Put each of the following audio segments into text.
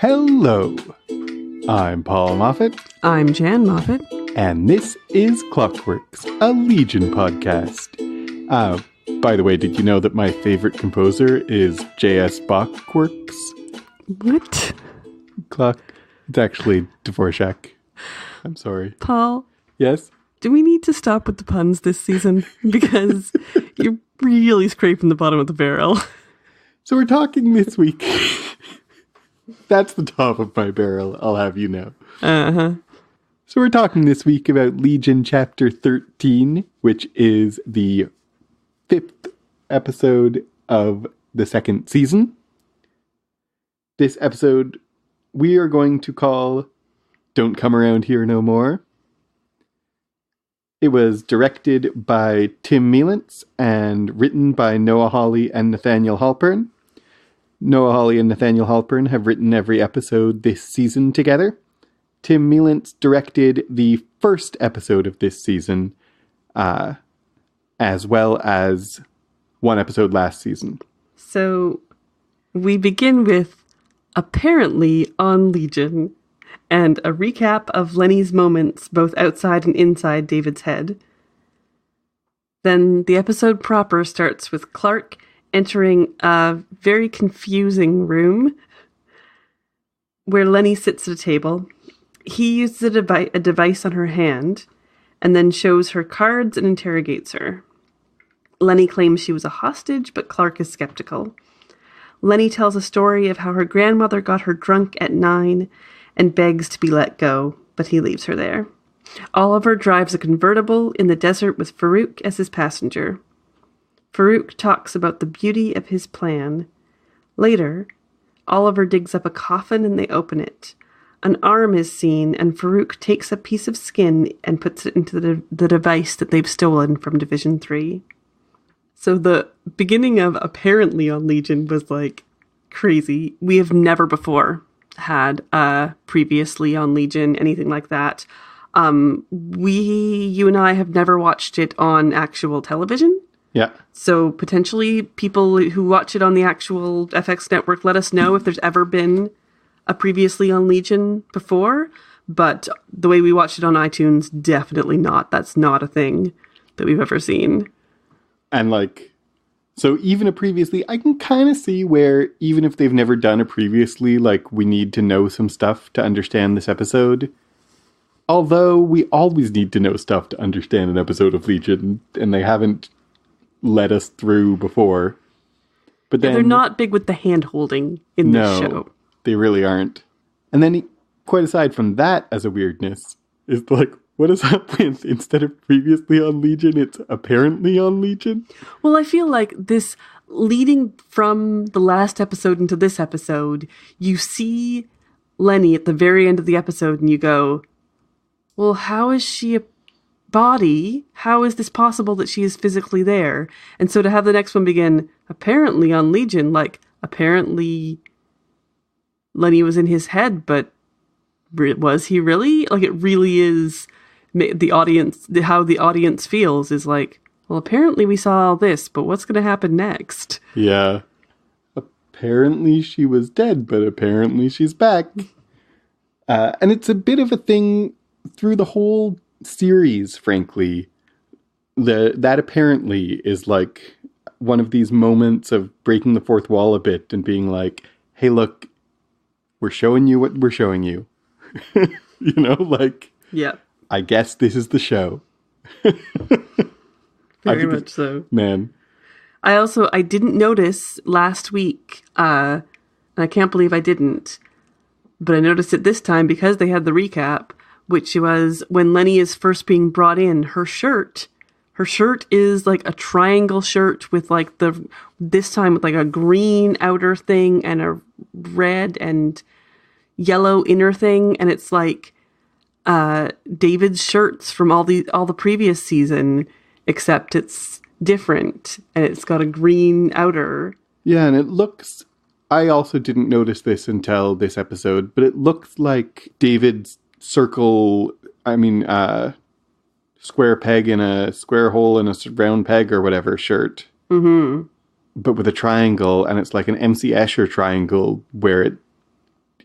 Hello, I'm Paul Moffat. I'm Jan Moffat. And this is Clockworks, a Legion podcast. By the way, did you know that my favorite composer is J.S. Bachworks? What? It's actually Dvorak. I'm sorry. Paul? Yes? Do we need to stop with the puns this season? Because you're really scraping the bottom of the barrel. So we're talking this week. That's the top of my barrel, I'll have you know. Uh-huh. So we're talking this week about Legion Chapter 13, which is the 5th episode of the second season. This episode we are going to call Don't Come Around Here No More. It was directed by Tim Mielentz and written by Noah Hawley and Nathaniel Halpern. Noah Hawley and Nathaniel Halpern have written every episode this season together. Tim Mielentz directed the first episode of this season, as well as one episode last season. So we begin with apparently on Legion and a recap of Lenny's moments both outside and inside David's head. Then the episode proper starts with Clark entering a very confusing room where Lenny sits at a table. He uses a device on her hand and then shows her cards and interrogates her. Lenny claims she was a hostage, but Clark is skeptical. Lenny tells a story of how her grandmother got her drunk at 9 and begs to be let go, but he leaves her there. Oliver drives a convertible in the desert with Farouk as his passenger. Farouk talks about the beauty of his plan. Later, Oliver digs up a coffin and they open it. An arm is seen, and Farouk takes a piece of skin and puts it into the device that they've stolen from Division 3. So the beginning of apparently on Legion was like crazy. We have never before had previously on Legion anything like that. You and I have never watched it on actual television. Yeah. So potentially people who watch it on the actual FX network, let us know if there's ever been a previously on Legion before. But the way we watched it on iTunes, definitely not. That's not a thing that we've ever seen. And so even a previously, I can kind of see where even if they've never done a previously, we need to know some stuff to understand this episode. Although we always need to know stuff to understand an episode of Legion, and they haven't let us through before. But then they're not big with the hand-holding in this show. No, they really aren't. And then, quite aside from that as a weirdness, is what is up with, instead of previously on Legion, it's apparently on Legion? Well, I feel like this, leading from the last episode into this episode, you see Lenny at the very end of the episode and you go, well, how is she a body? How is this possible that she is physically there? And so to have the next one begin, apparently on Legion, apparently Lenny was in his head, but was he really? It really is the audience, how the audience feels is well, apparently we saw all this, but what's going to happen next? Yeah. Apparently she was dead, but apparently she's back. And it's a bit of a thing through the whole series, frankly. That apparently is one of these moments of breaking the fourth wall a bit and being hey, look, we're showing you what we're showing you. Yeah. I guess this is the show. Very much so. Man. I didn't notice last week, and I can't believe I didn't, but I noticed it this time because they had the recap, which was when Lenny is first being brought in, her shirt is a triangle shirt with this time with a green outer thing and a red and yellow inner thing, and it's David's shirts from all the previous season, except it's different and it's got a green outer. Yeah, and it looks, I also didn't notice this until this episode, but it looks like David's square peg in a square hole in a round peg or whatever shirt. Mm-hmm. But with a triangle, and it's like an MC Escher triangle where it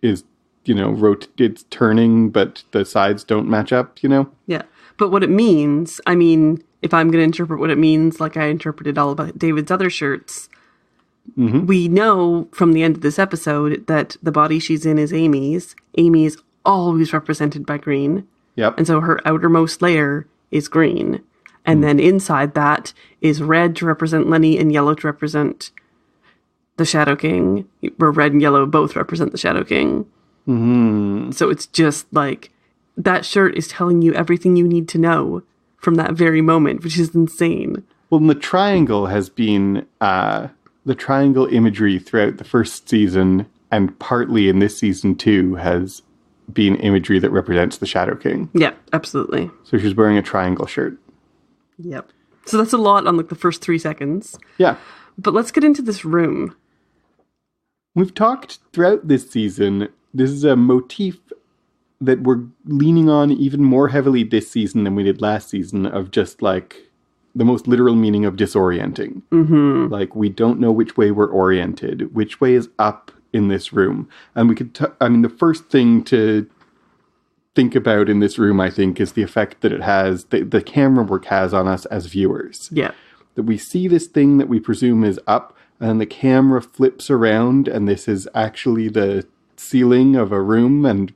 is it's turning, but the sides don't match up, Yeah. But what it means, I mean, if I'm going to interpret what it means, like I interpreted all about David's other shirts, we know from the end of this episode that the body she's in is Amy's. Amy is always represented by green. Yep. And so her outermost layer is green. And then inside that is red to represent Lenny and yellow to represent the Shadow King. Where red and yellow both represent the Shadow King. Mm-hmm. So it's just like, that shirt is telling you everything you need to know from that very moment, which is insane. Well, and the triangle has been, the triangle imagery throughout the first season, and partly in this season too, has been imagery that represents the Shadow King. Yeah, absolutely. So she's wearing a triangle shirt. Yep. So that's a lot on like the first 3 seconds. Yeah. But let's get into this room. We've talked throughout this season, this is a motif that we're leaning on even more heavily this season than we did last season, of just like the most literal meaning of disorienting. Mm-hmm. Like, we don't know which way we're oriented, which way is up in this room. And we could, the first thing to think about in this room, I think, is the effect that it has, the camera work has on us as viewers. Yeah. That we see this thing that we presume is up, and then the camera flips around, and this is actually the ceiling of a room, and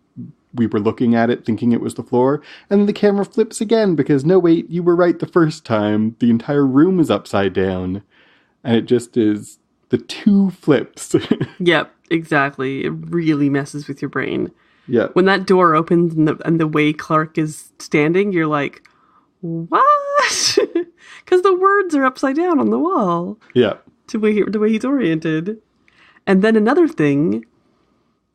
we were looking at it thinking it was the floor, and then the camera flips again because, no, wait, you were right the first time. The entire room is upside down. And it just is the 2 flips. Yep, exactly. It really messes with your brain. Yeah. When that door opens and the way Clark is standing, you're like, what? Because the words are upside down on the wall. Yeah. The way he's oriented. And then another thing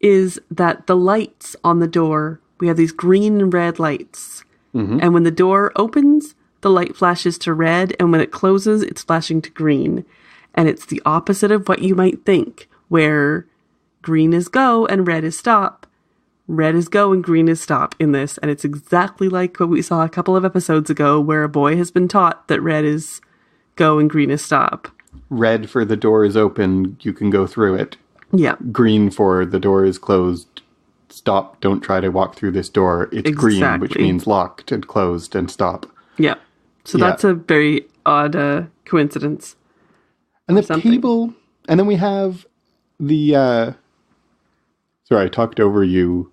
is that the lights on the door, we have these green and red lights. Mm-hmm. And when the door opens, the light flashes to red. And when it closes, it's flashing to green. And it's the opposite of what you might think, where green is go and red is stop. Red is go and green is stop in this. And it's exactly like what we saw a couple of episodes ago, where a boy has been taught that red is go and green is stop. Red for the door is open, you can go through it. Yeah. Green for the door is closed. Stop, don't try to walk through this door. It's green, which means locked and closed and stop. Yeah. So that's a very odd coincidence. And the table, and then we have the, sorry, I talked over you,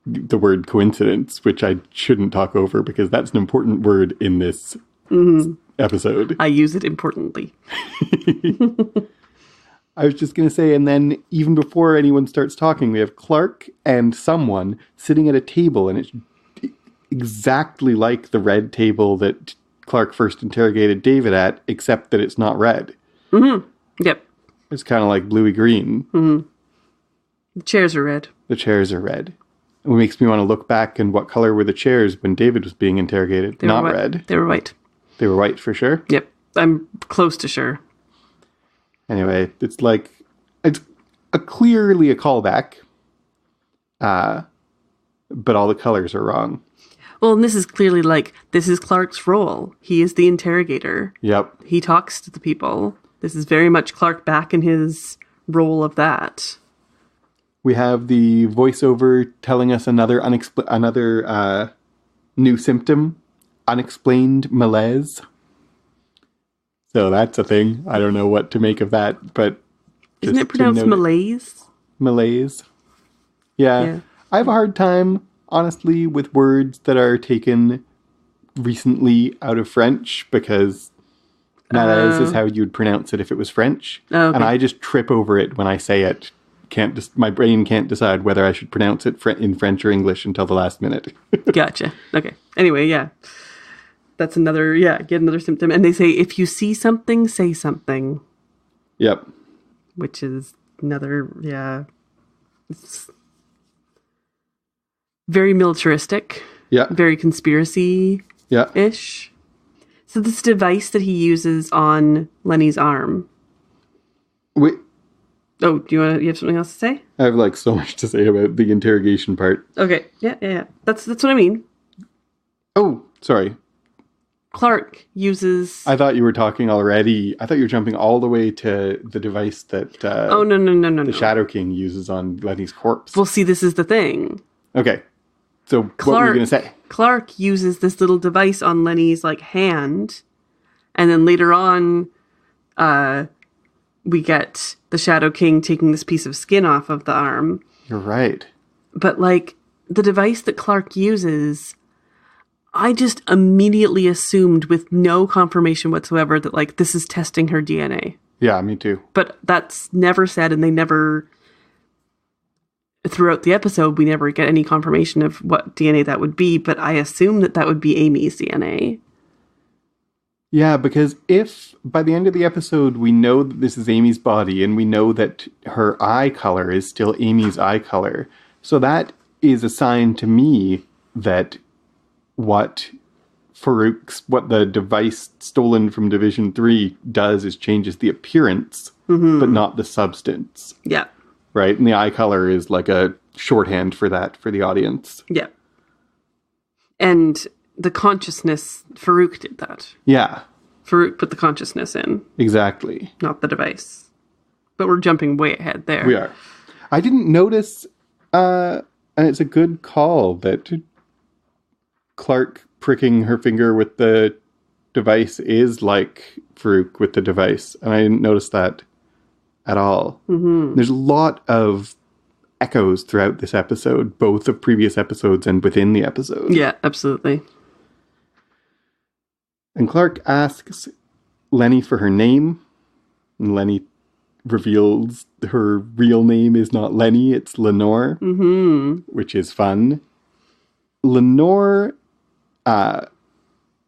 the word coincidence, which I shouldn't talk over because that's an important word in this episode. I use it importantly. I was just going to say, and then even before anyone starts talking, we have Clark and someone sitting at a table, and it's exactly like the red table that Clark first interrogated David at, except that it's not red. Mm-hmm. Yep. It's kind of like bluey-green. Mm-hmm. The chairs are red. The chairs are red. And it makes me want to look back and what color were the chairs when David was being interrogated? Not red. They were white. They were white for sure? Yep. I'm close to sure. Anyway, it's clearly a callback, but all the colors are wrong. Well, and this is clearly this is Clark's role. He is the interrogator. Yep. He talks to the people. This is very much Clark back in his role of that. We have the voiceover telling us another new symptom, unexplained malaise. So that's a thing. I don't know what to make of that, but isn't it pronounced malaise? Malaise. Yeah. I have a hard time, honestly, with words that are taken recently out of French, because malaise is how you'd pronounce it if it was French. Oh, okay. And I just trip over it when I say it. My brain can't decide whether I should pronounce it in French or English until the last minute. Gotcha. Okay. Anyway, yeah. That's another, get another symptom. And they say, if you see something, say something. Yep. Which is another, it's very militaristic. Yeah. Very conspiracy-ish. Yeah. So this device that he uses on Lenny's arm. Wait. Oh, you have something else to say? I have so much to say about the interrogation part. Okay. Yeah. That's what I mean. Oh, sorry. Clark uses... I thought you were talking already. I thought you were jumping all the way to the device that no. Shadow King uses on Lenny's corpse. Well, see, this is the thing. Okay. So what were you going to say? Clark uses this little device on Lenny's hand, and then later on, we get the Shadow King taking this piece of skin off of the arm. You're right. But the device that Clark uses, I just immediately assumed with no confirmation whatsoever that this is testing her DNA. Yeah, me too. But that's never said, and they never... Throughout the episode, we never get any confirmation of what DNA that would be, but I assume that would be Amy's DNA. Yeah, because if by the end of the episode we know that this is Amy's body and we know that her eye color is still Amy's eye color, so that is a sign to me that what the device stolen from Division 3 does is changes the appearance, but not the substance. Yeah. Right? And the eye color is like a shorthand for that for the audience. Yeah. And the consciousness, Farouk did that. Yeah. Farouk put the consciousness in. Exactly. Not the device. But we're jumping way ahead there. We are. I didn't notice, and it's a good call, that Clark pricking her finger with the device is like Farouk with the device. And I didn't notice that at all. Mm-hmm. There's a lot of echoes throughout this episode, both of previous episodes and within the episode. Yeah, absolutely. And Clark asks Lenny for her name, and Lenny reveals her real name is not Lenny, it's Lenore, which is fun. Lenore, I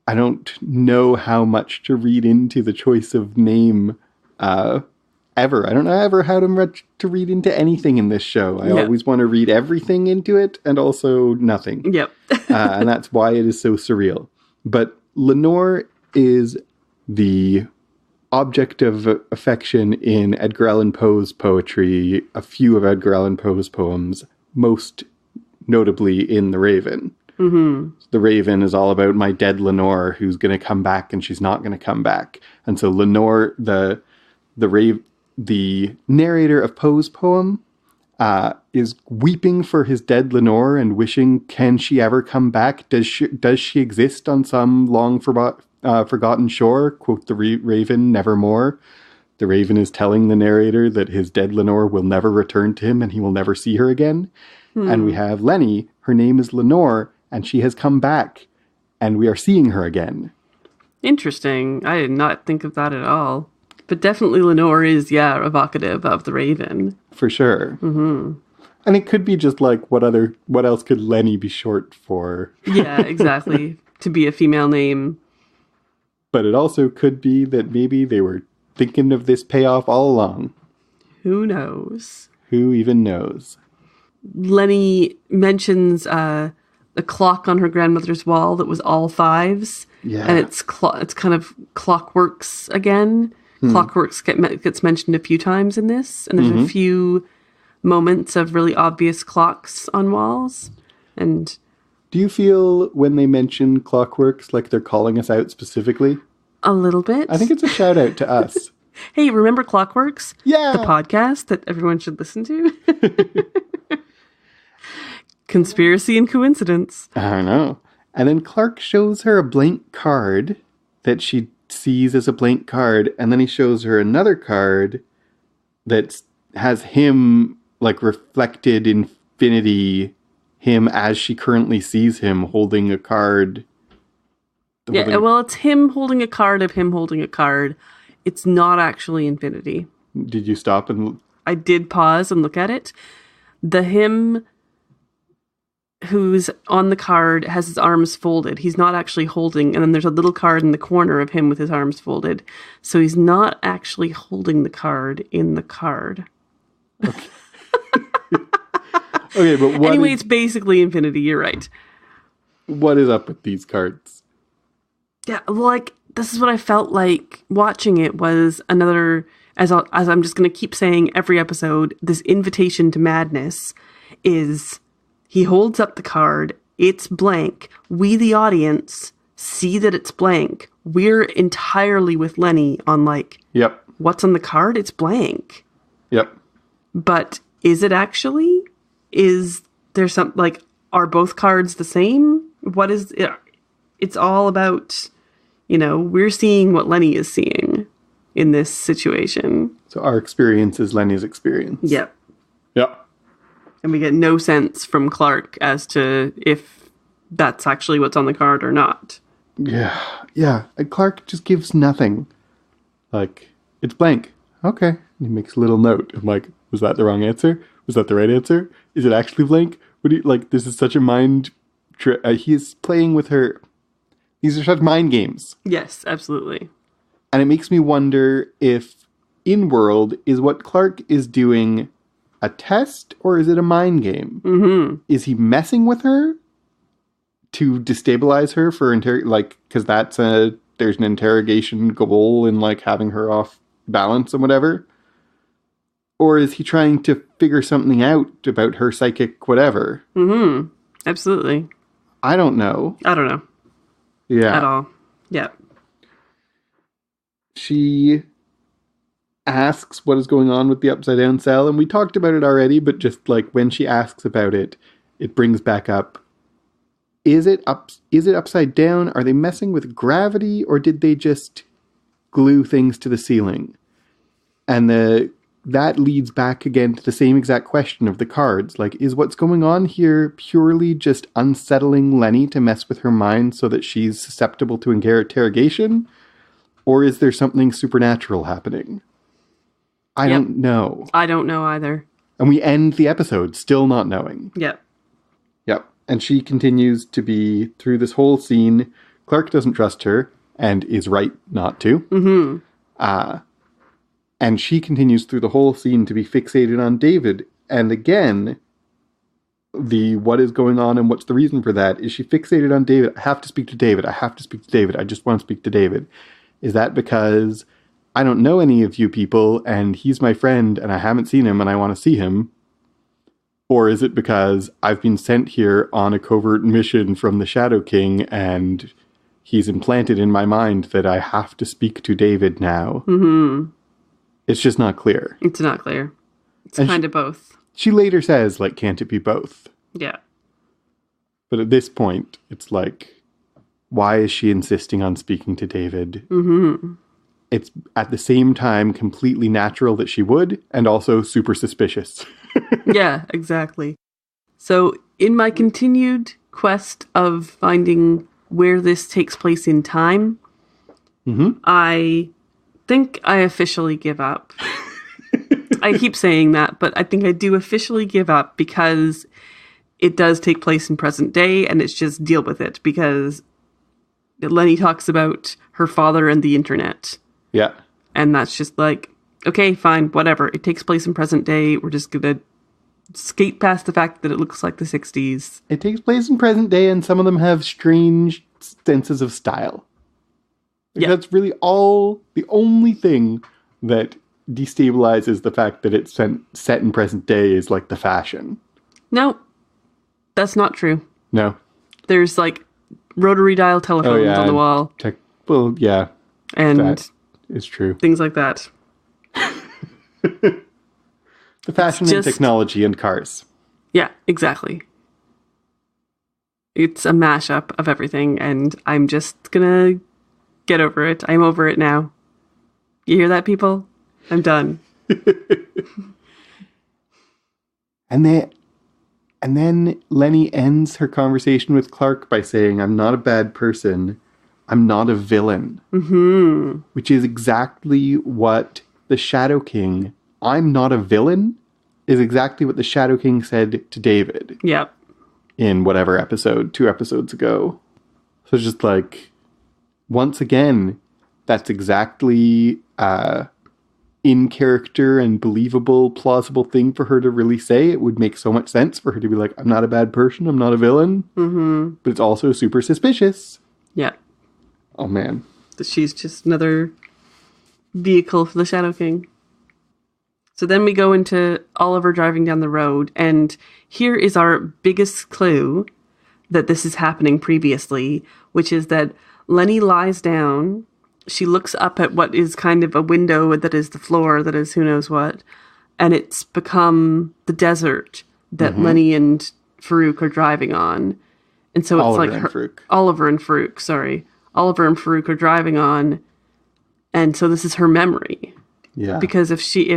don't know how much to read into the choice of name ever. I don't know ever how to read into anything in this show. I always want to read everything into it and also nothing. Yep. And that's why it is so surreal. But Lenore is the object of affection in Edgar Allan Poe's poetry, a few of Edgar Allan Poe's poems, most notably in The Raven. Mm-hmm. The Raven is all about my dead Lenore who's going to come back and she's not going to come back. And so Lenore, the narrator of Poe's poem, is weeping for his dead Lenore and wishing, can she ever come back? Does she exist on some long forgotten shore? Quote the Raven, nevermore. The Raven is telling the narrator that his dead Lenore will never return to him and he will never see her again. And we have Lenny, her name is Lenore, and she has come back, and we are seeing her again. Interesting. I did not think of that at all. But definitely Lenore is, evocative of the Raven. For sure. Mm-hmm. And it could be just what else could Lenny be short for? Yeah, exactly. To be a female name. But it also could be that maybe they were thinking of this payoff all along. Who knows? Who even knows? Lenny mentions the clock on her grandmother's wall that was all fives. Yeah. And it's kind of Clockworks again. Clockworks gets mentioned a few times in this, and there's a few moments of really obvious clocks on walls. And do you feel when they mention Clockworks like they're calling us out specifically? A little bit. I think it's a shout out to us. Hey, remember Clockworks? Yeah. The podcast that everyone should listen to? Conspiracy and coincidence. I don't know. And then Clark shows her a blank card that she sees as a blank card, and then he shows her another card that has him reflected infinity, him as she currently sees him holding a card. It's him holding a card of him holding a card. It's not actually infinity. Did you stop and... I did pause and look at it. The him who's on the card has his arms folded. He's not actually holding, and then there's a little card in the corner of him with his arms folded. So he's not actually holding the card in the card. Okay, okay, but anyway, it's basically infinity. You're right. What is up with these cards? Yeah, this is what I felt like watching it was another, as I'm just going to keep saying every episode, this invitation to madness is... He holds up the card. It's blank. We, the audience, see that it's blank. We're entirely with Lenny on like, Yep. what's on the card? It's blank. Yep. But is it actually? Is there some, like, are both cards the same? What is it? It's all about, we're seeing what Lenny is seeing in this situation. So our experience is Lenny's experience. Yep. Yep. And we get no sense from Clark as to if that's actually what's on the card or not. Yeah. Yeah. And Clark just gives nothing. Like, it's blank. Okay. And he makes a little note. I'm like, was that the wrong answer? Was that the right answer? Is it actually blank? What do you, like, this is such a mind trick. He's playing with her. These are such mind games. Yes, absolutely. And it makes me wonder if in-world is what Clark is doing a test or is it a mind game? Mm-hmm. Is he messing with her to destabilize her for because there's an interrogation goal in like having her off balance and whatever? Or is he trying to figure something out about her psychic whatever? Mm-hmm. Absolutely. I don't know. I don't know. Yeah. At all. Yeah. She asks what is going on with the upside down cell, and we talked about it already, but just like when she asks about it, it brings back up. Is it upside down? Are they messing with gravity, or did they just glue things to the ceiling? And that leads back again to the same exact question of the cards. Like, is what's going on here purely just unsettling Lenny to mess with her mind so that she's susceptible to interrogation? Or is there something supernatural happening? I don't know. I don't know either. And we end the episode still not knowing. Yep. Yep. And she continues to be, through this whole scene, Clark doesn't trust her and is right not to. Mm-hmm. And she continues through the whole scene to be fixated on David. And again, what is going on and what's the reason for that is she fixated on David. I have to speak to David. I have to speak to David. I just want to speak to David. Is that because I don't know any of you people and he's my friend and I haven't seen him and I want to see him? Or is it because I've been sent here on a covert mission from the Shadow King and he's implanted in my mind that I have to speak to David now? Mm-hmm. It's just not clear. It's not clear. It's kind of both. She later says, like, can't it be both? Yeah. But at this point, it's like, why is she insisting on speaking to David? Mm-hmm. It's at the same time completely natural that she would, and also super suspicious. Yeah, exactly. So in my continued quest of finding where this takes place in time, I think I officially give up. I keep saying that, but I think I do officially give up because it does take place in present day and it's just deal with it because Lenny talks about her father and the internet. Yeah. And that's just like, okay, fine, whatever. It takes place in present day. We're just going to skate past the fact that it looks like the 60s. It takes place in present day and some of them have strange senses of style. Like, that's really the only thing that destabilizes the fact that it's set in present day is like the fashion. No, that's not true. No. There's like rotary dial telephones on the wall. Well, yeah. And that is true. Things like that. The fashion and technology and cars. Yeah, exactly. It's a mashup of everything, and I'm just gonna get over it. I'm over it now. You hear that, people? I'm done. And then Lenny ends her conversation with Clark by saying, I'm not a bad person. I'm not a villain. Mm-hmm. Which is exactly what the Shadow King, I'm not a villain, is exactly what the Shadow King said to David. Yep. In whatever episode, 2 episodes ago. So it's just like, once again, that's exactly in character and believable, plausible thing for her to really say. It would make so much sense for her to be like, I'm not a bad person, I'm not a villain. Mm-hmm. But it's also super suspicious. Yeah. Oh, man. She's just another vehicle for the Shadow King. So then we go into Oliver driving down the road, and here is our biggest clue that this is happening previously, which is that Lenny lies down. She looks up at what is kind of a window that is the floor, that is who knows what, and it's become the desert that Lenny and Farouk are driving on. And so it's Oliver like and Farouk. Oliver and Farouk, sorry. Oliver and Farouk are driving on, and so this is her memory. Yeah. Because if she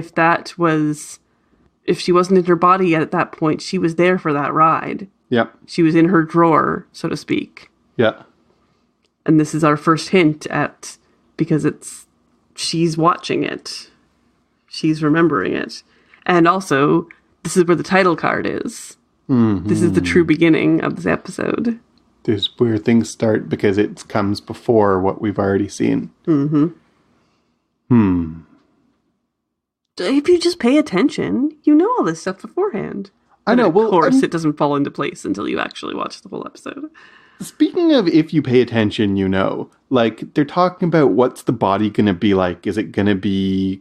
wasn't in her body yet at that point, she was there for that ride. Yep. She was in her drawer, so to speak. Yeah. And this is our first hint at, because she's watching it. She's remembering it. And also, this is where the title card is. Mm-hmm. This is the true beginning of this episode. This is where things start because it comes before what we've already seen. If you just pay attention, you know all this stuff beforehand. I know. Of course, it doesn't fall into place until you actually watch the whole episode. Speaking of if you pay attention, you know, like, they're talking about what's the body going to be like. Is it going to be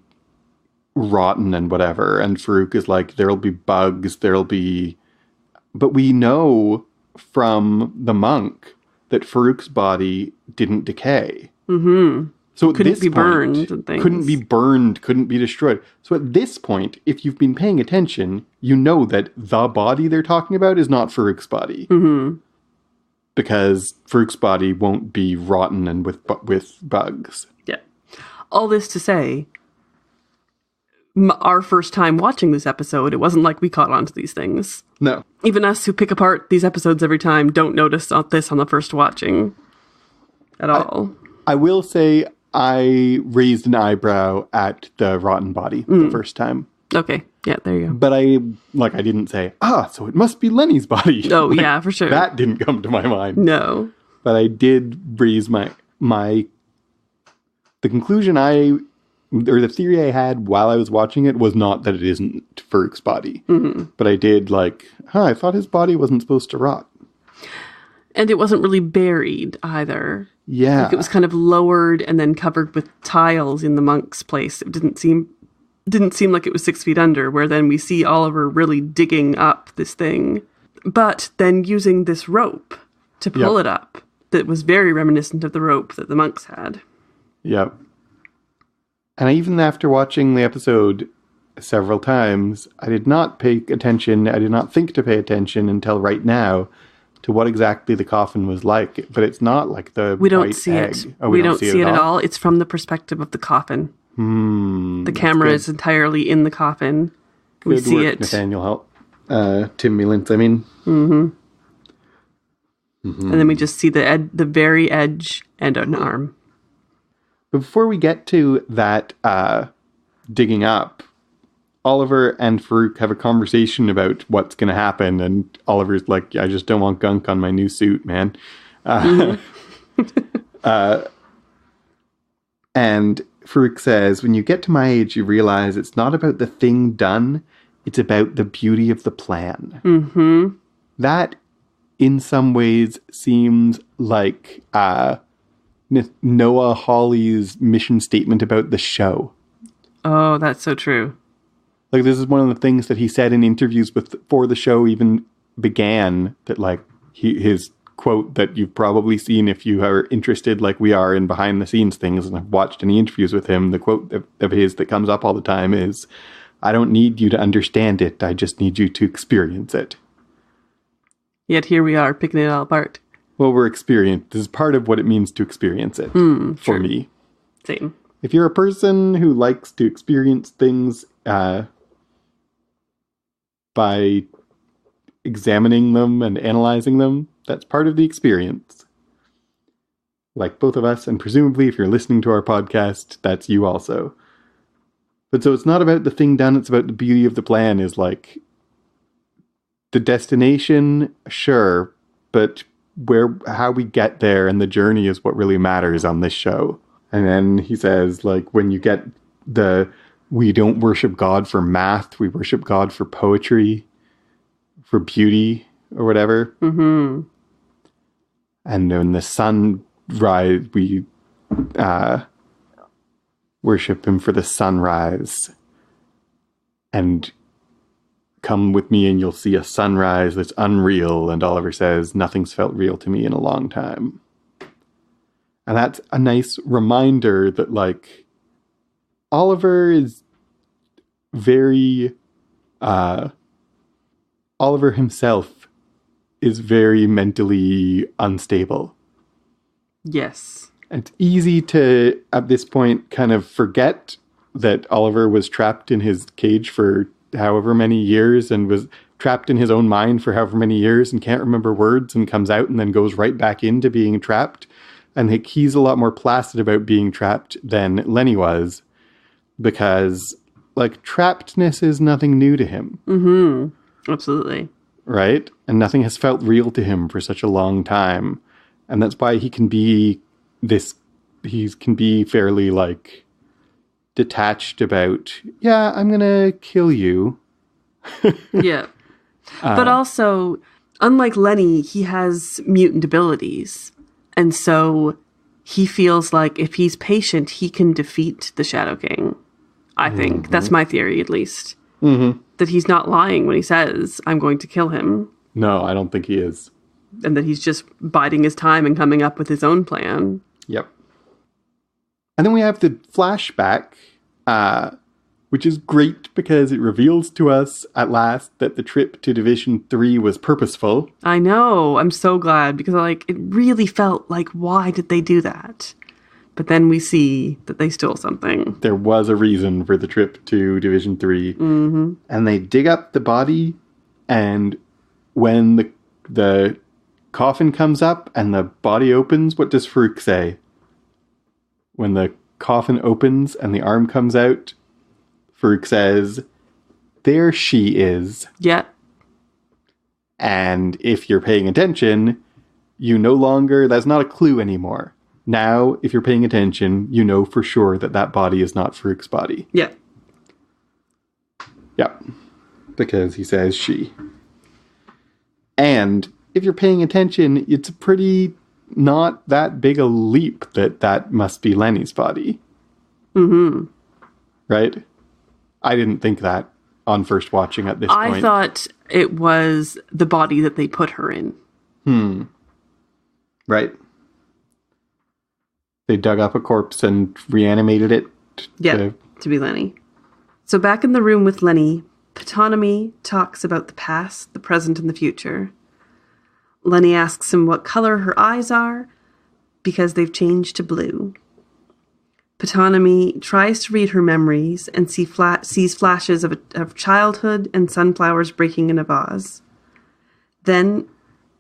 rotten and whatever? And Farouk is like, there'll be bugs, But we know from the monk that Farouk's body didn't decay. Mm-hmm. So at couldn't this be point, burned and things. Couldn't be burned, couldn't be destroyed. So at this point, if you've been paying attention, you know that the body they're talking about is not Farouk's body. Mm-hmm. Because Farouk's body won't be rotten and with bugs. Yeah. All this to say, our first time watching this episode, it wasn't like we caught on to these things. No. Even us who pick apart these episodes every time don't notice this on the first watching at all. I will say I raised an eyebrow at the rotten body the first time. Okay. Yeah, there you go. But I didn't say, so it must be Lenny's body. Oh, yeah, for sure. That didn't come to my mind. No. But I did raise the conclusion the theory I had while I was watching it was not that it isn't Farouk's body. Mm-hmm. But I did I thought his body wasn't supposed to rot. And it wasn't really buried either. Yeah. It was kind of lowered and then covered with tiles in the monk's place. It didn't seem like it was 6 feet under, where then we see Oliver really digging up this thing. But then using this rope to pull it up that was very reminiscent of the rope that the monks had. Yep. And even after watching the episode several times, I did not pay attention. I did not think to pay attention until right now to what exactly the coffin was like. But it's not like the we don't white see egg. it. Oh, we don't see it at all. It's from the perspective of the coffin. The camera is entirely in the coffin. We Good see work, it. Nathaniel Tim Mielence, I mean. Mm-hmm. Mm-hmm. And then we just see the very edge and an arm. But before we get to that digging up, Oliver and Farouk have a conversation about what's going to happen. And Oliver's like, I just don't want gunk on my new suit, man. And Farouk says, when you get to my age, you realize it's not about the thing done. It's about the beauty of the plan. Mm-hmm. That, in some ways, seems like Noah Hawley's mission statement about the show. Oh, that's so true. Like, this is one of the things that he said in interviews before the show even began, that, like, his quote that you've probably seen if you are interested, like we are, in behind the scenes things and have watched any interviews with him, the quote of his that comes up all the time is, I don't need you to understand it, I just need you to experience it. Yet here we are, picking it all apart. Well, this is part of what it means to experience it, for me. Same. If you're a person who likes to experience things by examining them and analyzing them, that's part of the experience. Like both of us, and presumably if you're listening to our podcast, that's you also. But so it's not about the thing done, it's about the beauty of the plan. Is like the destination, sure, but how we get there and the journey is what really matters on this show. And then he says, like, when you get we don't worship God for math, we worship God for poetry, for beauty, or whatever. Mm-hmm. And when the sun rise, we worship him for the sunrise. And come with me and you'll see a sunrise that's unreal. And Oliver says, nothing's felt real to me in a long time. And that's a nice reminder that, like, Oliver is very, Oliver himself is very mentally unstable. Yes. It's easy to, at this point, kind of forget that Oliver was trapped in his cage for however many years and was trapped in his own mind for however many years and can't remember words and comes out and then goes right back into being trapped. And he's a lot more placid about being trapped than Lenny was, because, like, trappedness is nothing new to him. Mm-hmm. Absolutely. Right? And nothing has felt real to him for such a long time. And that's why he can be fairly, like, detached about, yeah, I'm gonna kill you. Yeah. But also, unlike Lenny, he has mutant abilities. And so he feels like if he's patient, he can defeat the Shadow King. I think. That's my theory, at least. Mm-hmm. That he's not lying when he says, I'm going to kill him. No, I don't think he is. And that he's just biding his time and coming up with his own plan. Yep. And then we have the flashback, which is great because it reveals to us at last that the trip to Division 3 was purposeful. I know. I'm so glad because, like, it really felt like, why did they do that? But then we see that they stole something. There was a reason for the trip to Division 3. Mm-hmm. And they dig up the body, and when the coffin comes up and the body opens, what does Farouk say? When the coffin opens and the arm comes out, Farouk says, there she is. Yeah. And if you're paying attention, that's not a clue anymore. Now, if you're paying attention, you know for sure that body is not Farouk's body. Yeah. Yeah. Because he says she. And if you're paying attention, it's pretty not that big a leap that must be Lenny's body. Mm-hmm. Right? I didn't think that on first watching at this point. I thought it was the body that they put her in. Right. They dug up a corpse and reanimated it. To be Lenny. So back in the room with Lenny, Ptonomy talks about the past, the present, and the future. Lenny asks him what color her eyes are, because they've changed to blue. Ptonomy tries to read her memories and sees flashes of childhood and sunflowers breaking in a vase. Then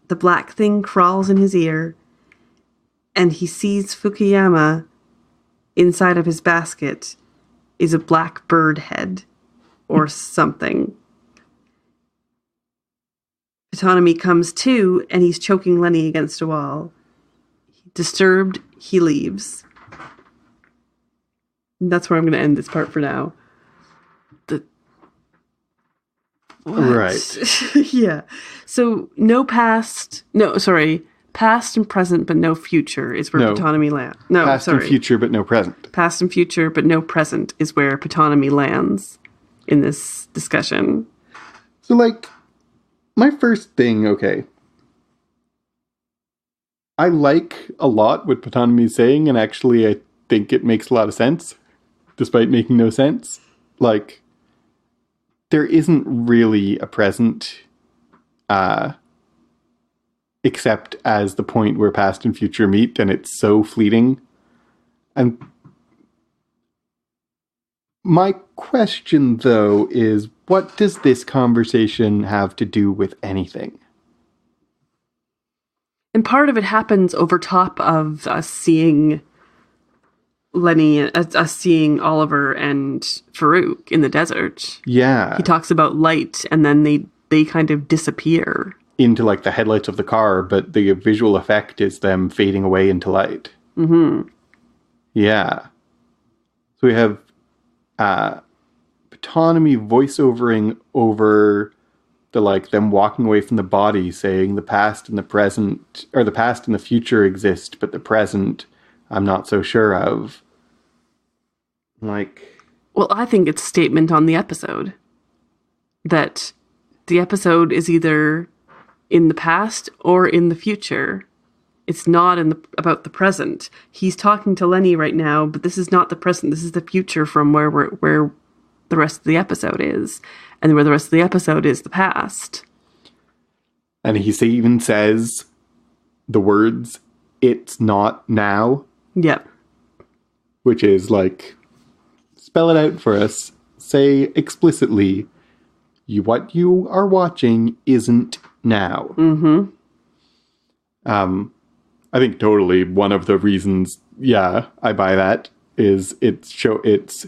the black thing crawls in his ear, and he sees Fukuyama inside of his basket is a black bird head or something. Ptonomy comes to, and he's choking Lenny against a wall. Disturbed, he leaves. And that's where I'm going to end this part for now. Right. Yeah. So past and present, but no future is where Ptonomy lands. No, past and future, but no present. Past and future, but no present is where Ptonomy lands in this discussion. So, like, my first thing, okay. I like a lot what Ptonomy is saying, and actually I think it makes a lot of sense, despite making no sense. Like, there isn't really a present, except as the point where past and future meet, and it's so fleeting. And my question, though, is what does this conversation have to do with anything? And part of it happens over top of us seeing Lenny, us seeing Oliver and Farouk in the desert. Yeah. He talks about light, and then they kind of disappear. Into, like, the headlights of the car, but the visual effect is them fading away into light. Mm-hmm. Yeah. So we have Ptonomy voiceovering over the, like, them walking away from the body, saying the past and the present, or the past and the future exist, but the present I'm not so sure of. Like... Well, I think it's a statement on the episode that the episode is either in the past or in the future. It's not about the present. He's talking to Lenny right now, but this is not the present. This is the future from where the rest of the episode is, and where the rest of the episode is the past. And he even says the words, "It's not now." Yep. Which is like, spell it out for us. Say explicitly, what you are watching isn't now. Mm-hmm. I think totally one of the reasons, I buy that, is it's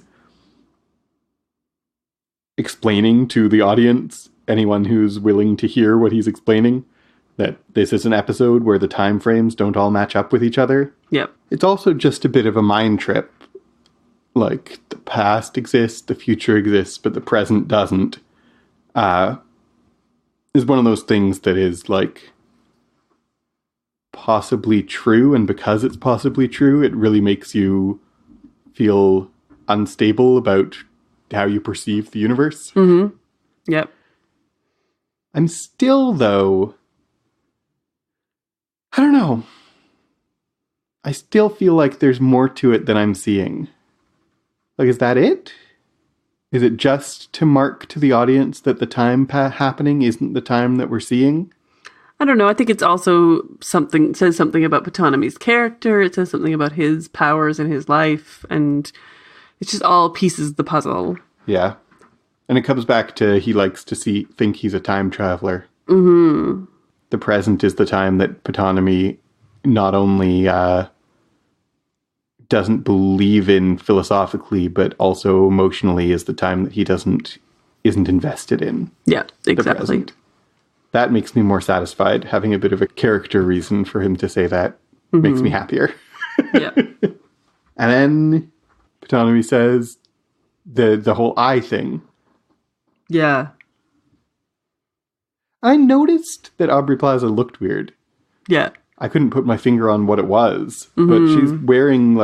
explaining to the audience, anyone who's willing to hear what he's explaining, that this is an episode where the time frames don't all match up with each other. Yep. It's also just a bit of a mind trip. Like, the past exists, the future exists, but the present doesn't. Is one of those things that is, like, possibly true, and because it's possibly true, it really makes you feel unstable about how you perceive the universe. Mm-hmm. Yep. I'm still, though, I don't know. I still feel like there's more to it than I'm seeing. Like, is that it? Is it just to mark to the audience that the time happening isn't the time that we're seeing? I don't know. I think it's also says something about Ptonomy's character. It says something about his powers in his life. And it's just all pieces of the puzzle. Yeah. And it comes back to he likes to think he's a time traveler. Mm-hmm. The present is the time that Ptonomy not only doesn't believe in philosophically, but also emotionally is the time that he isn't invested in. Yeah, exactly. That makes me more satisfied. Having a bit of a character reason for him to say that makes me happier. Yeah. And then Ptonomy says the whole eye thing. Yeah. I noticed that Aubrey Plaza looked weird. Yeah. I couldn't put my finger on what it was, but she's wearing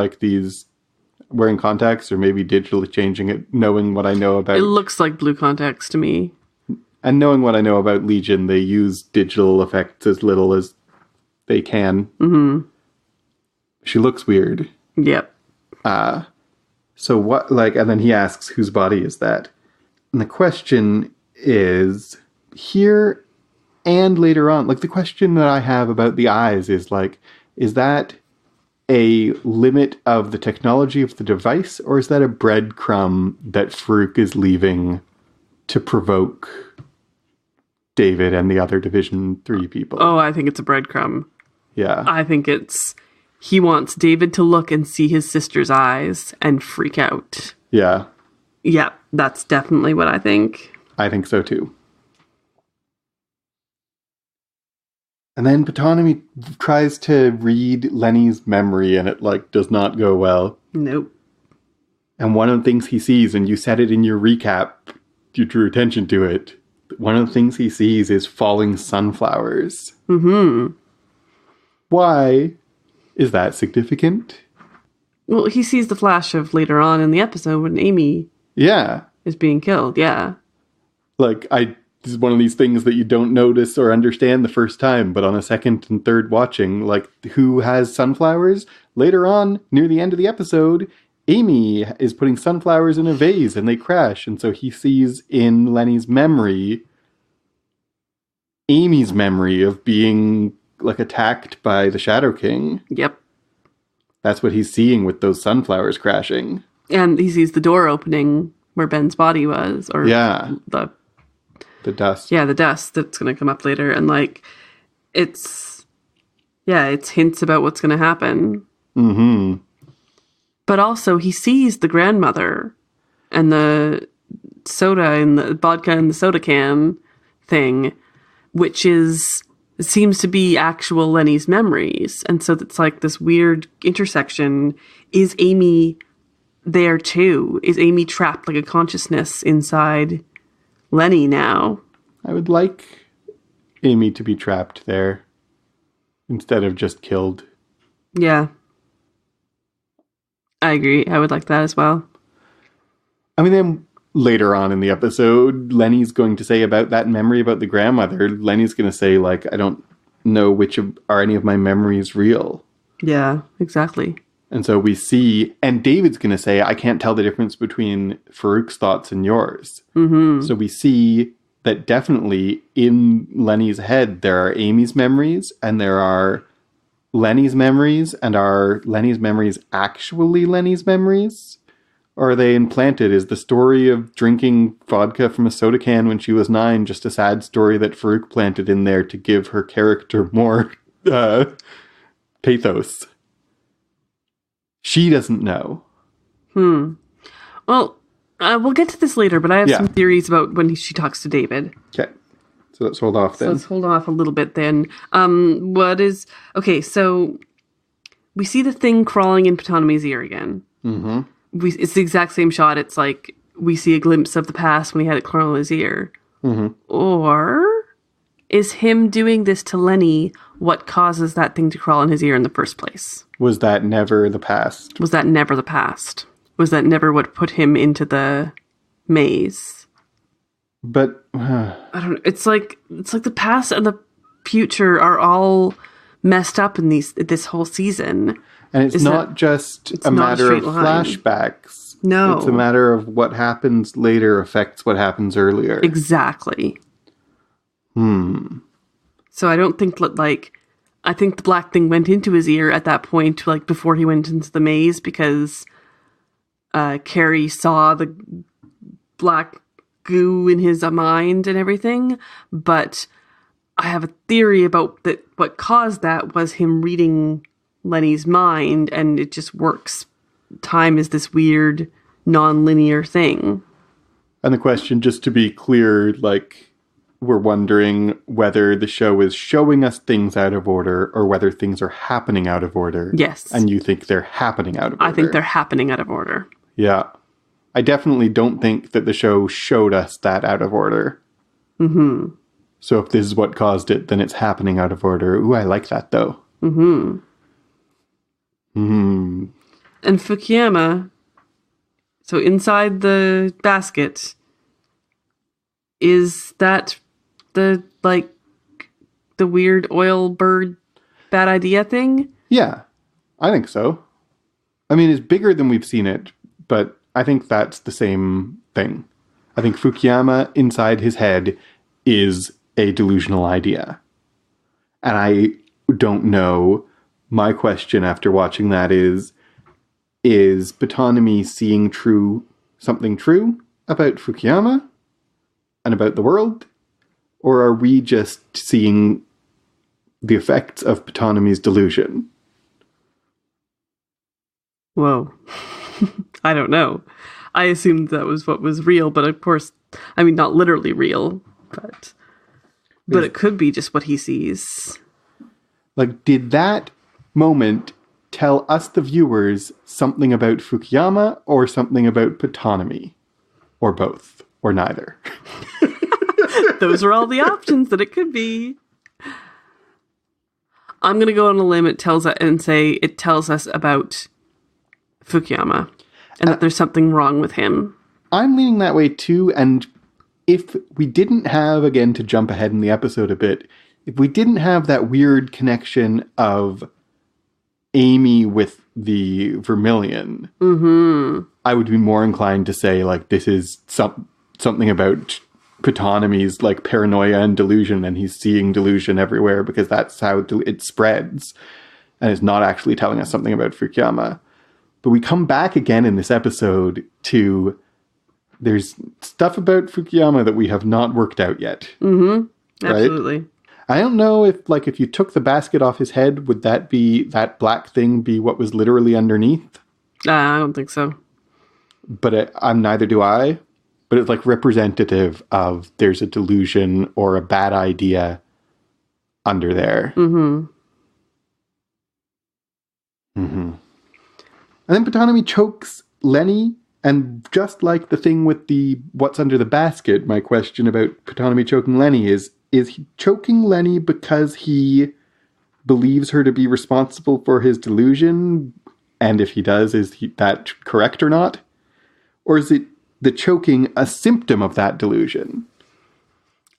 wearing contacts, or maybe digitally changing it, knowing what I know about... It looks like blue contacts to me. And knowing what I know about Legion, they use digital effects as little as they can. Mm-hmm. She looks weird. Yep. So what, and then he asks, whose body is that? And the question is, here and later on, the question that I have about the eyes is, is that a limit of the technology of the device, or is that a breadcrumb that Farouk is leaving to provoke David and the other Division 3 people? Oh, I think it's a breadcrumb. Yeah. I think he wants David to look and see his sister's eyes and freak out. Yeah. Yeah, that's definitely what I think. I think so too. And then Ptonomy tries to read Lenny's memory, and it does not go well. Nope. And one of the things he sees, and you said it in your recap, you drew attention to it. One of the things he sees is falling sunflowers. Mm-hmm. Why is that significant? Well, he sees the flash of later on in the episode when Amy is being killed. Yeah. This is one of these things that you don't notice or understand the first time, but on a second and third watching, who has sunflowers? Later on, near the end of the episode, Amy is putting sunflowers in a vase and they crash. And so he sees in Lenny's memory, Amy's memory of being attacked by the Shadow King. Yep. That's what he's seeing with those sunflowers crashing. And he sees the door opening where Ben's body was, or the dust. Yeah, the dust that's going to come up later. And it's hints about what's going to happen. Mm-hmm. But also he sees the grandmother and the soda and the vodka and the soda can thing, which seems to be actual Lenny's memories. And so it's this weird intersection. Is Amy there too? Is Amy trapped like a consciousness inside Lenny now? I would like Amy to be trapped there instead of just killed. Yeah. I agree. I would like that as well. I mean, then later on in the episode, Lenny's going to say about that memory about the grandmother, Lenny's going to say, like, I don't know are any of my memories real. Yeah, exactly. And so we see, and David's going to say, I can't tell the difference between Farouk's thoughts and yours. Mm-hmm. So we see that definitely in Lenny's head, there are Amy's memories and there are Lenny's memories. And are Lenny's memories actually Lenny's memories? Or are they implanted? Is the story of drinking vodka from a soda can when she was 9 just a sad story that Farouk planted in there to give her character more pathos? She doesn't know. Well, we'll get to this later, but I have some theories about when she talks to David. Okay. So let's hold off then. So let's hold off a little bit then. So we see the thing crawling in Ptonomy's ear again. Mm-hmm. It's the exact same shot. It's like we see a glimpse of the past when he had it crawl in his ear. Mm-hmm. Or is him doing this to Lenny what causes that thing to crawl in his ear in the first place? Was that never the past? Was that never the past? Was that never what put him into the maze? But I don't know. It's like the past and the future are all messed up in this whole season. And it's not just a matter of flashbacks. No. It's a matter of what happens later affects what happens earlier. Exactly. So I don't think I think the black thing went into his ear at that point, like before he went into the maze, because Carrie saw the black goo in his mind and everything. But I have a theory about that. What caused that was him reading Lenny's mind, and it just works. Time is this weird, non-linear thing. And the question, just to be clear, like, we're wondering whether the show is showing us things out of order or whether things are happening out of order. Yes. And you think they're happening out of order. I think they're happening out of order. Yeah. I definitely don't think that the show showed us that out of order. Mm-hmm. So if this is what caused it, then it's happening out of order. Ooh, I like that, though. Mm-hmm. Mm-hmm. And Fukuyama, so inside the basket, is that the weird oil bird bad idea thing? Yeah, I think so. I mean, it's bigger than we've seen it, but I think that's the same thing. I think Fukuyama inside his head is a delusional idea. And I don't know. My question after watching that is Ptonomy seeing something true about Fukuyama and about the world? Or are we just seeing the effects of Ptonomy's delusion? Whoa. I don't know. I assumed that was what was real, but of course, I mean, not literally real, but it could be just what he sees. Like, did that moment tell us, the viewers, something about Fukuyama or something about Ptonomy? Or both? Or neither? Those are all the options that it could be. I'm going to go on a limb and say it tells us about Fukuyama and that there's something wrong with him. I'm leaning that way too, and if we didn't have, again, to jump ahead in the episode a bit, if we didn't have that weird connection of Amy with the Vermilion, I would be more inclined to say, like, this is something about Ptonomy's, like, paranoia and delusion, and he's seeing delusion everywhere because that's how it spreads, and it's not actually telling us something about Fukuyama. But we come back again in this episode to there's stuff about Fukuyama that we have not worked out yet. Mm-hmm. Right? Absolutely. I don't know if you took the basket off his head, would that black thing be what was literally underneath? I don't think so. But neither do I. But it's like representative of there's a delusion or a bad idea under there. Mm-hmm. Mm-hmm. And then Ptonomy chokes Lenny, and just like the thing with the what's under the basket, my question about Ptonomy choking Lenny is he choking Lenny because he believes her to be responsible for his delusion? And if he does, is that correct or not? Or is it the choking a symptom of that delusion?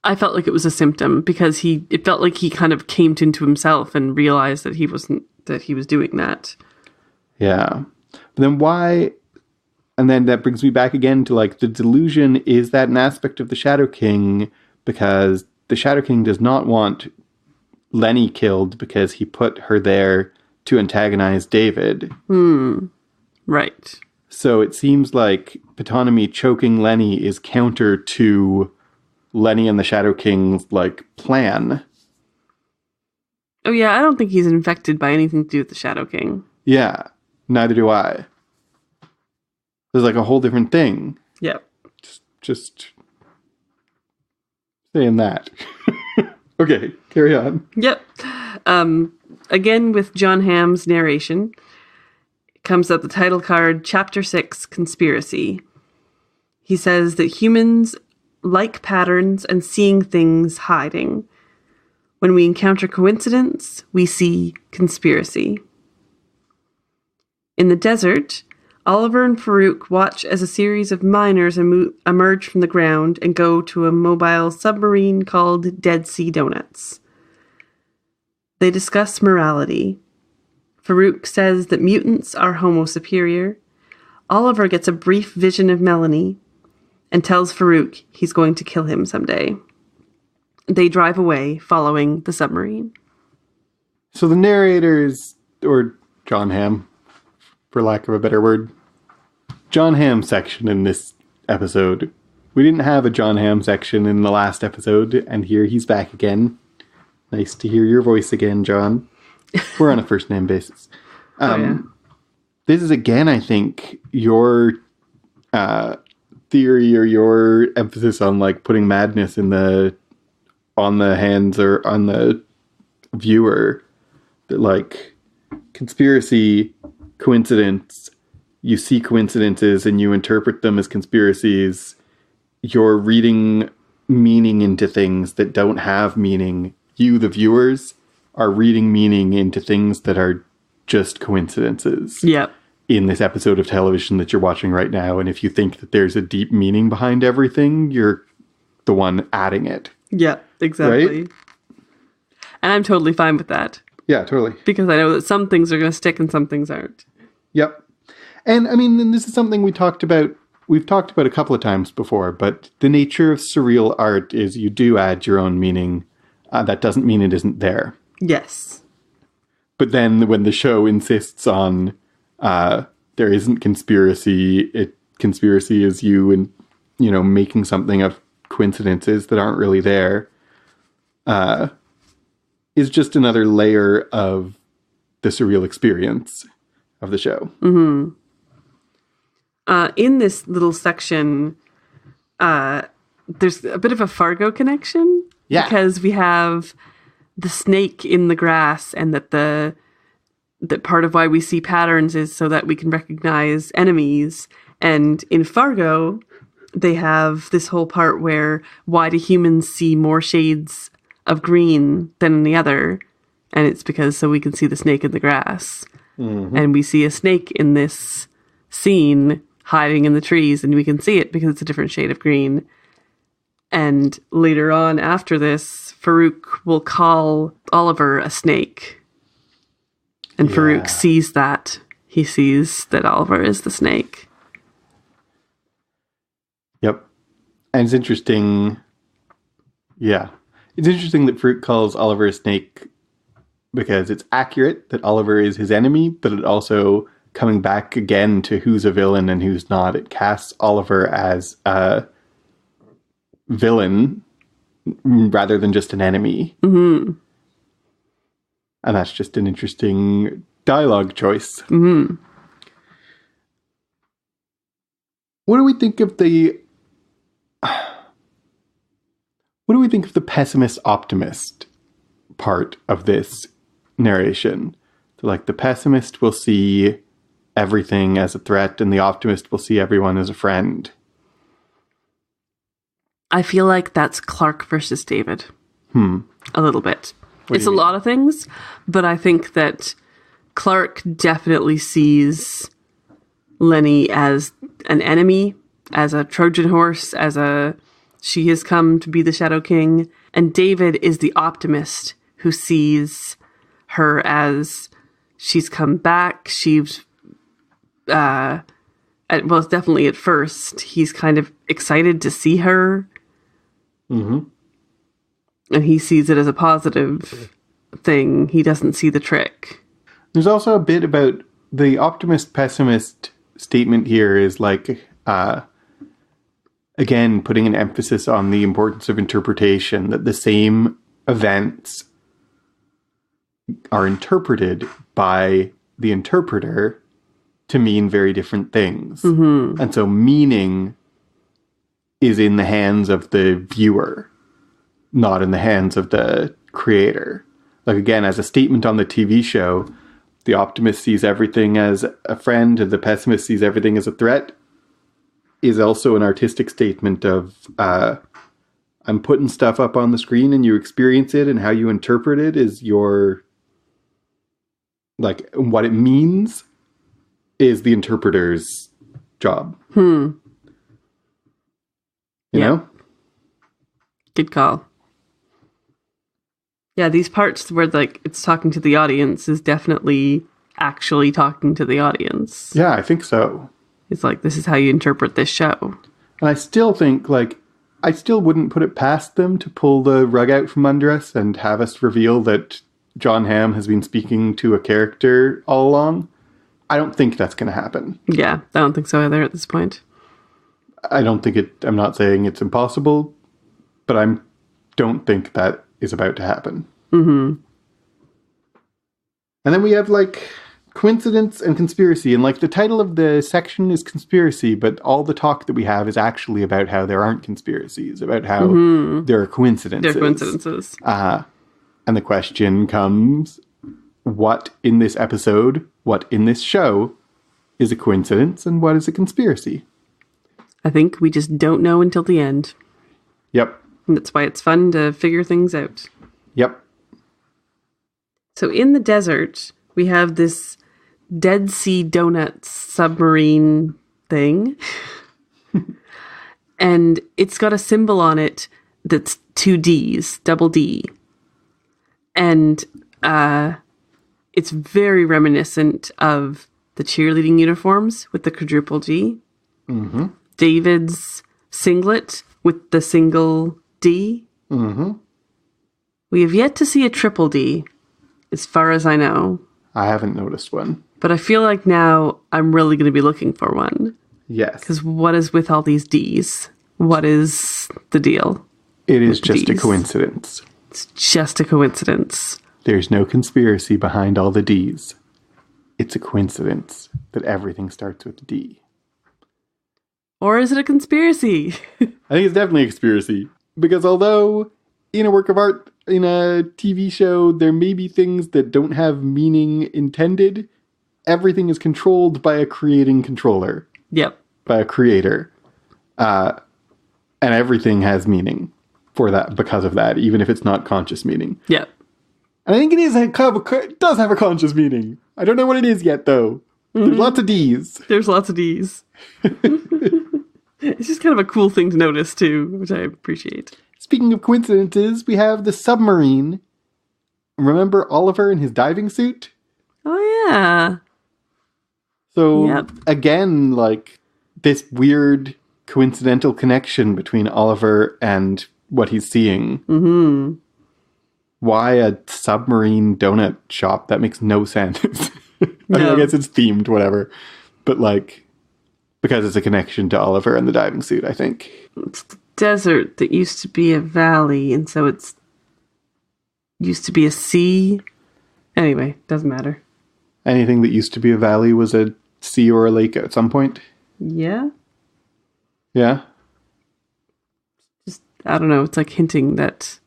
I felt like it was a symptom because it felt like he kind of came into himself and realized that he was doing that. Yeah. But then why? And then that brings me back again to like the delusion. Is that an aspect of the Shadow King? Because the Shadow King does not want Lenny killed because he put her there to antagonize David. Right. So it seems like Ptonomy choking Lenny is counter to Lenny and the Shadow King's like plan. Oh yeah, I don't think he's infected by anything to do with the Shadow King. Yeah, neither do I. There's like a whole different thing. Yep. Just saying that. Okay, carry on. Yep. Again, with John Hamm's narration, comes up the title card, Chapter 6, Conspiracy. He says that humans like patterns and seeing things hiding. When we encounter coincidence, we see conspiracy. In the desert, Oliver and Farouk watch as a series of miners emerge from the ground and go to a mobile submarine called Dead Sea Donuts. They discuss morality. Farouk says that mutants are homo superior. Oliver gets a brief vision of Melanie and tells Farouk he's going to kill him someday. They drive away, following the submarine. So the narrators, or John Hamm, for lack of a better word, John Hamm section in this episode. We didn't have a John Hamm section in the last episode, and here he's back again. Nice to hear your voice again, John. We're on a first name basis. This is again, I think, your theory or your emphasis on like putting madness on the hands or on the viewer. That like conspiracy, coincidence, you see coincidences and you interpret them as conspiracies. You're reading meaning into things that don't have meaning. You, the viewers, are reading meaning into things that are just coincidences. Yep. In this episode of television that you're watching right now. And if you think that there's a deep meaning behind everything, you're the one adding it. Yeah, exactly. Right? And I'm totally fine with that. Yeah, totally. Because I know that some things are going to stick and some things aren't. Yep. And I mean, this is something we've talked about a couple of times before, but the nature of surreal art is you do add your own meaning. That doesn't mean it isn't there. Yes. But then when the show insists on there isn't conspiracy, conspiracy is you and, making something of coincidences that aren't really there, is just another layer of the surreal experience of the show. Mm-hmm. In this little section, there's a bit of a Fargo connection. Yeah. Because we have the snake in the grass, and that that part of why we see patterns is so that we can recognize enemies. And in Fargo, they have this whole part where why do humans see more shades of green than the other? And it's because so we can see the snake in the grass. Mm-hmm. And we see a snake in this scene hiding in the trees, and we can see it because it's a different shade of green. And later on after this, Farouk will call Oliver a snake. And Farouk sees that. He sees that Oliver is the snake. Yep. And it's interesting. Yeah. It's interesting that Farouk calls Oliver a snake because it's accurate that Oliver is his enemy, but it also, coming back again to who's a villain and who's not, it casts Oliver as a villain rather than just an enemy. Mm-hmm. And that's just an interesting dialogue choice. Mm-hmm. What do we think of the pessimist optimist part of this narration? So like the pessimist will see everything as a threat and the optimist will see everyone as a friend. I feel like that's Clark versus David. A little bit. It's a lot of things, but I think that Clark definitely sees Lenny as an enemy as a Trojan horse, she has come to be the Shadow King. And David is the optimist who sees her as she's come back. She's, definitely at first, he's kind of excited to see her. Mm-hmm. And he sees it as a positive thing. He doesn't see the trick. There's also a bit about the optimist-pessimist statement here is like, again, putting an emphasis on the importance of interpretation, that the same events are interpreted by the interpreter to mean very different things. Mm-hmm. And so meaning is in the hands of the viewer, not in the hands of the creator. Like, again, as a statement on the TV show, the optimist sees everything as a friend and the pessimist sees everything as a threat, is also an artistic statement of, I'm putting stuff up on the screen and you experience it, and how you interpret it is your, like, what it means is the interpreter's job. You know? Good call. Yeah, these parts where, like, it's talking to the audience is definitely actually talking to the audience. Yeah, I think so. It's like, this is how you interpret this show. And I still think, like, I still wouldn't put it past them to pull the rug out from under us and have us reveal that John Hamm has been speaking to a character all along. I don't think that's going to happen. Yeah, I don't think so either at this point. I'm not saying it's impossible, but I don't think that is about to happen. Mm-hmm. And then we have, like, coincidence and conspiracy. And, like, the title of the section is conspiracy, but all the talk that we have is actually about how there aren't conspiracies, about how there are coincidences. There are coincidences. And the question comes, what in this episode, what in this show is a coincidence and what is a conspiracy? I think we just don't know until the end. Yep. And that's why it's fun to figure things out. Yep. So in the desert, we have this Dead Sea Donuts submarine thing. And it's got a symbol on it that's 2 Ds, double D. And it's very reminiscent of the cheerleading uniforms with the quadruple G. Mm-hmm. David's singlet with the single D. Mm-hmm. We have yet to see a triple D, as far as I know. I haven't noticed one. But I feel like now I'm really going to be looking for one. Yes. Because what is with all these Ds? What is the deal? It is just a coincidence. It's just a coincidence. There's no conspiracy behind all the Ds. It's a coincidence that everything starts with D. Or is it a conspiracy? I think it's definitely a conspiracy. Because although in a work of art, in a TV show, there may be things that don't have meaning intended, everything is controlled by a creating controller. Yep. By a creator. And everything has meaning for that, because of that, even if it's not conscious meaning. Yep. And I think it does have a conscious meaning. I don't know what it is yet, though. Mm-hmm. There's lots of Ds. There's lots of Ds. It's just kind of a cool thing to notice, too, which I appreciate. Speaking of coincidences, we have the submarine. Remember Oliver in his diving suit? Oh, yeah. So, again, like, this weird coincidental connection between Oliver and what he's seeing. Mm-hmm. Why a submarine donut shop? That makes no sense. I mean, I guess it's themed, whatever. But, like, because it's a connection to Oliver and the diving suit, I think. It's the desert that used to be a valley, and so it's used to be a sea. Anyway, doesn't matter. Anything that used to be a valley was a sea or a lake at some point? Yeah. Yeah? Just, I don't know, it's like hinting that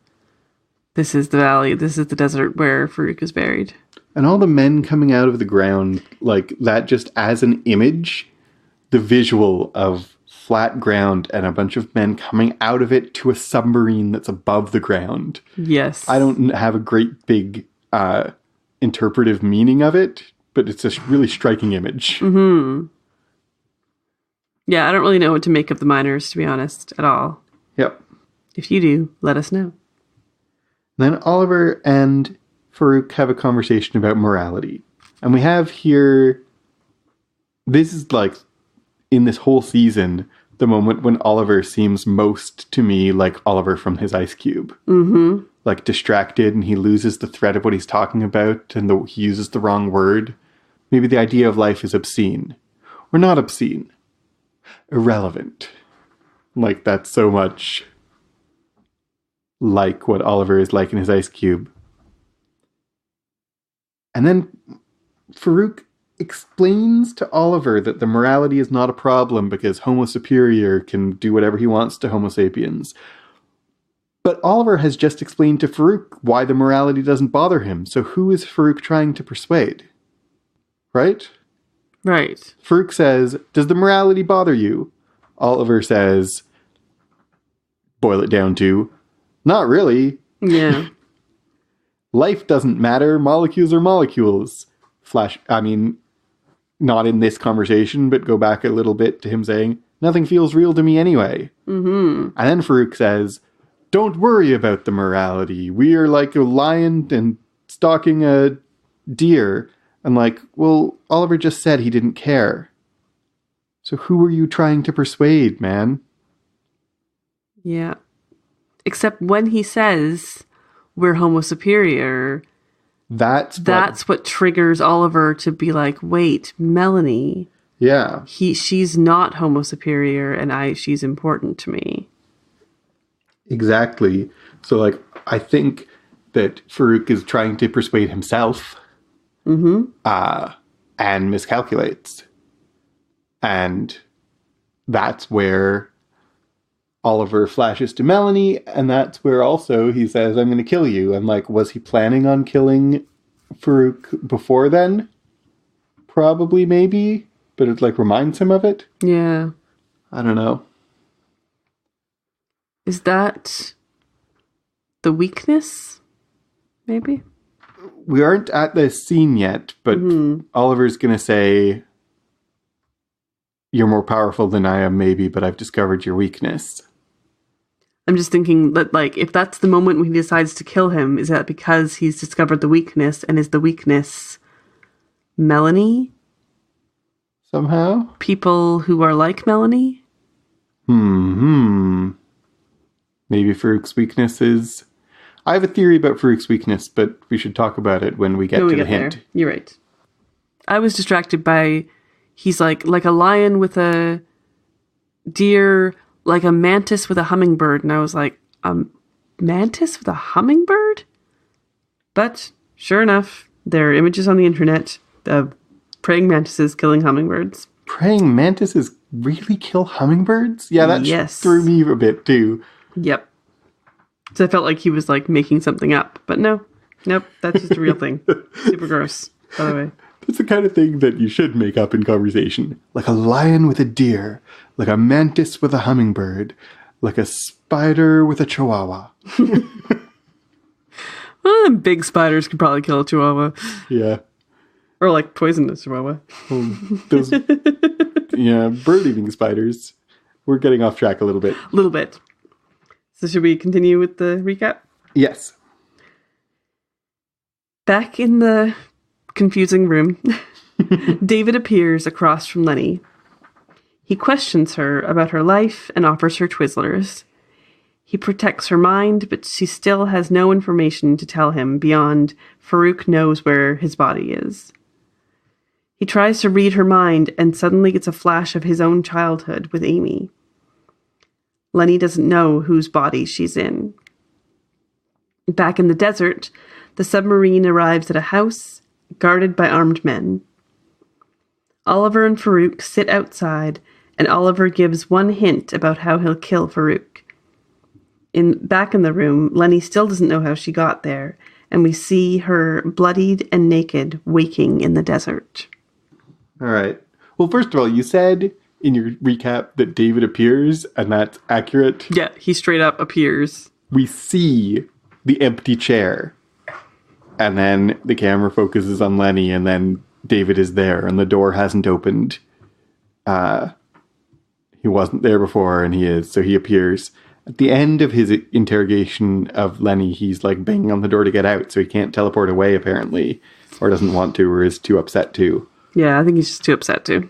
this is the valley, this is the desert where Farouk is buried. And all the men coming out of the ground, like, that just as an image, the visual of flat ground and a bunch of men coming out of it to a submarine that's above the ground. Yes. I don't have a great big interpretive meaning of it, but it's a really striking image. Mm-hmm. Yeah, I don't really know what to make of the miners, to be honest, at all. Yep. If you do, let us know. Then Oliver and Farouk have a conversation about morality. And we have here, this is like, in this whole season, the moment when Oliver seems most to me like Oliver from his Ice Cube. Mm-hmm. Like distracted, and he loses the thread of what he's talking about, and he uses the wrong word. Maybe the idea of life is obscene. Or not obscene. Irrelevant. Like, that's so much like what Oliver is like in his Ice Cube. And then Farouk explains to Oliver that the morality is not a problem because Homo Superior can do whatever he wants to Homo sapiens. But Oliver has just explained to Farouk why the morality doesn't bother him. So who is Farouk trying to persuade? Right? Right. Farouk says, does the morality bother you? Oliver says, boil it down to, not really. Yeah. Life doesn't matter. Molecules are molecules. Not in this conversation, but go back a little bit to him saying, nothing feels real to me anyway. Mm-hmm. And then Farouk says, don't worry about the morality. We are like a lion and stalking a deer. And like, well, Oliver just said he didn't care. So who were you trying to persuade, man? Yeah. Except when he says we're Homo Superior, that's what triggers Oliver to be like, wait, Melanie. Yeah. She's not Homo Superior, and she's important to me. Exactly. So like, I think that Farouk is trying to persuade himself. Mm-hmm. And miscalculates. And that's where Oliver flashes to Melanie, and that's where also he says, I'm going to kill you. And like, was he planning on killing Farouk before then? Probably, maybe. But it like reminds him of it. Yeah. I don't know. Is that the weakness? Maybe? We aren't at this scene yet, but Oliver's going to say, you're more powerful than I am, maybe, but I've discovered your weakness. I'm just thinking that, like, if that's the moment when he decides to kill him, is that because he's discovered the weakness, and is the weakness Melanie? Somehow? People who are like Melanie? Maybe Farouk's weakness is... I have a theory about Farouk's weakness, but we should talk about it when we get to the hint. There. You're right. I was distracted by... He's like a lion with a deer, like a mantis with a hummingbird. And I was like, a mantis with a hummingbird? But sure enough, there are images on the internet of praying mantises killing hummingbirds. Praying mantises really kill hummingbirds? Yeah, that threw me a bit too. Yep. So I felt like he was like making something up. But nope, that's just a real thing. Super gross, by the way. It's the kind of thing that you should make up in conversation. Like a lion with a deer. Like a mantis with a hummingbird. Like a spider with a chihuahua. Well, big spiders could probably kill a chihuahua. Yeah. Or like poisonous chihuahua. Those, bird-eating spiders. We're getting off track a little bit. A little bit. So should we continue with the recap? Yes. Back in the confusing room, David appears across from Lenny. He questions her about her life and offers her Twizzlers. He protects her mind, but she still has no information to tell him beyond Farouk knows where his body is. He tries to read her mind and suddenly gets a flash of his own childhood with Amy. Lenny doesn't know whose body she's in. Back in the desert, the submarine arrives at a house guarded by armed men. Oliver and Farouk sit outside, and Oliver gives one hint about how he'll kill Farouk. Back in the room, Lenny still doesn't know how she got there, and we see her bloodied and naked waking in the desert. All right. Well, first of all, you said in your recap that David appears, and that's accurate. Yeah, he straight up appears. We see the empty chair, and then the camera focuses on Lenny, and then David is there, and the door hasn't opened. He wasn't there before, and he is, so he appears. At the end of his interrogation of Lenny, he's like banging on the door to get out, so he can't teleport away, apparently. Or doesn't want to, or is too upset to. Yeah, I think he's just too upset to.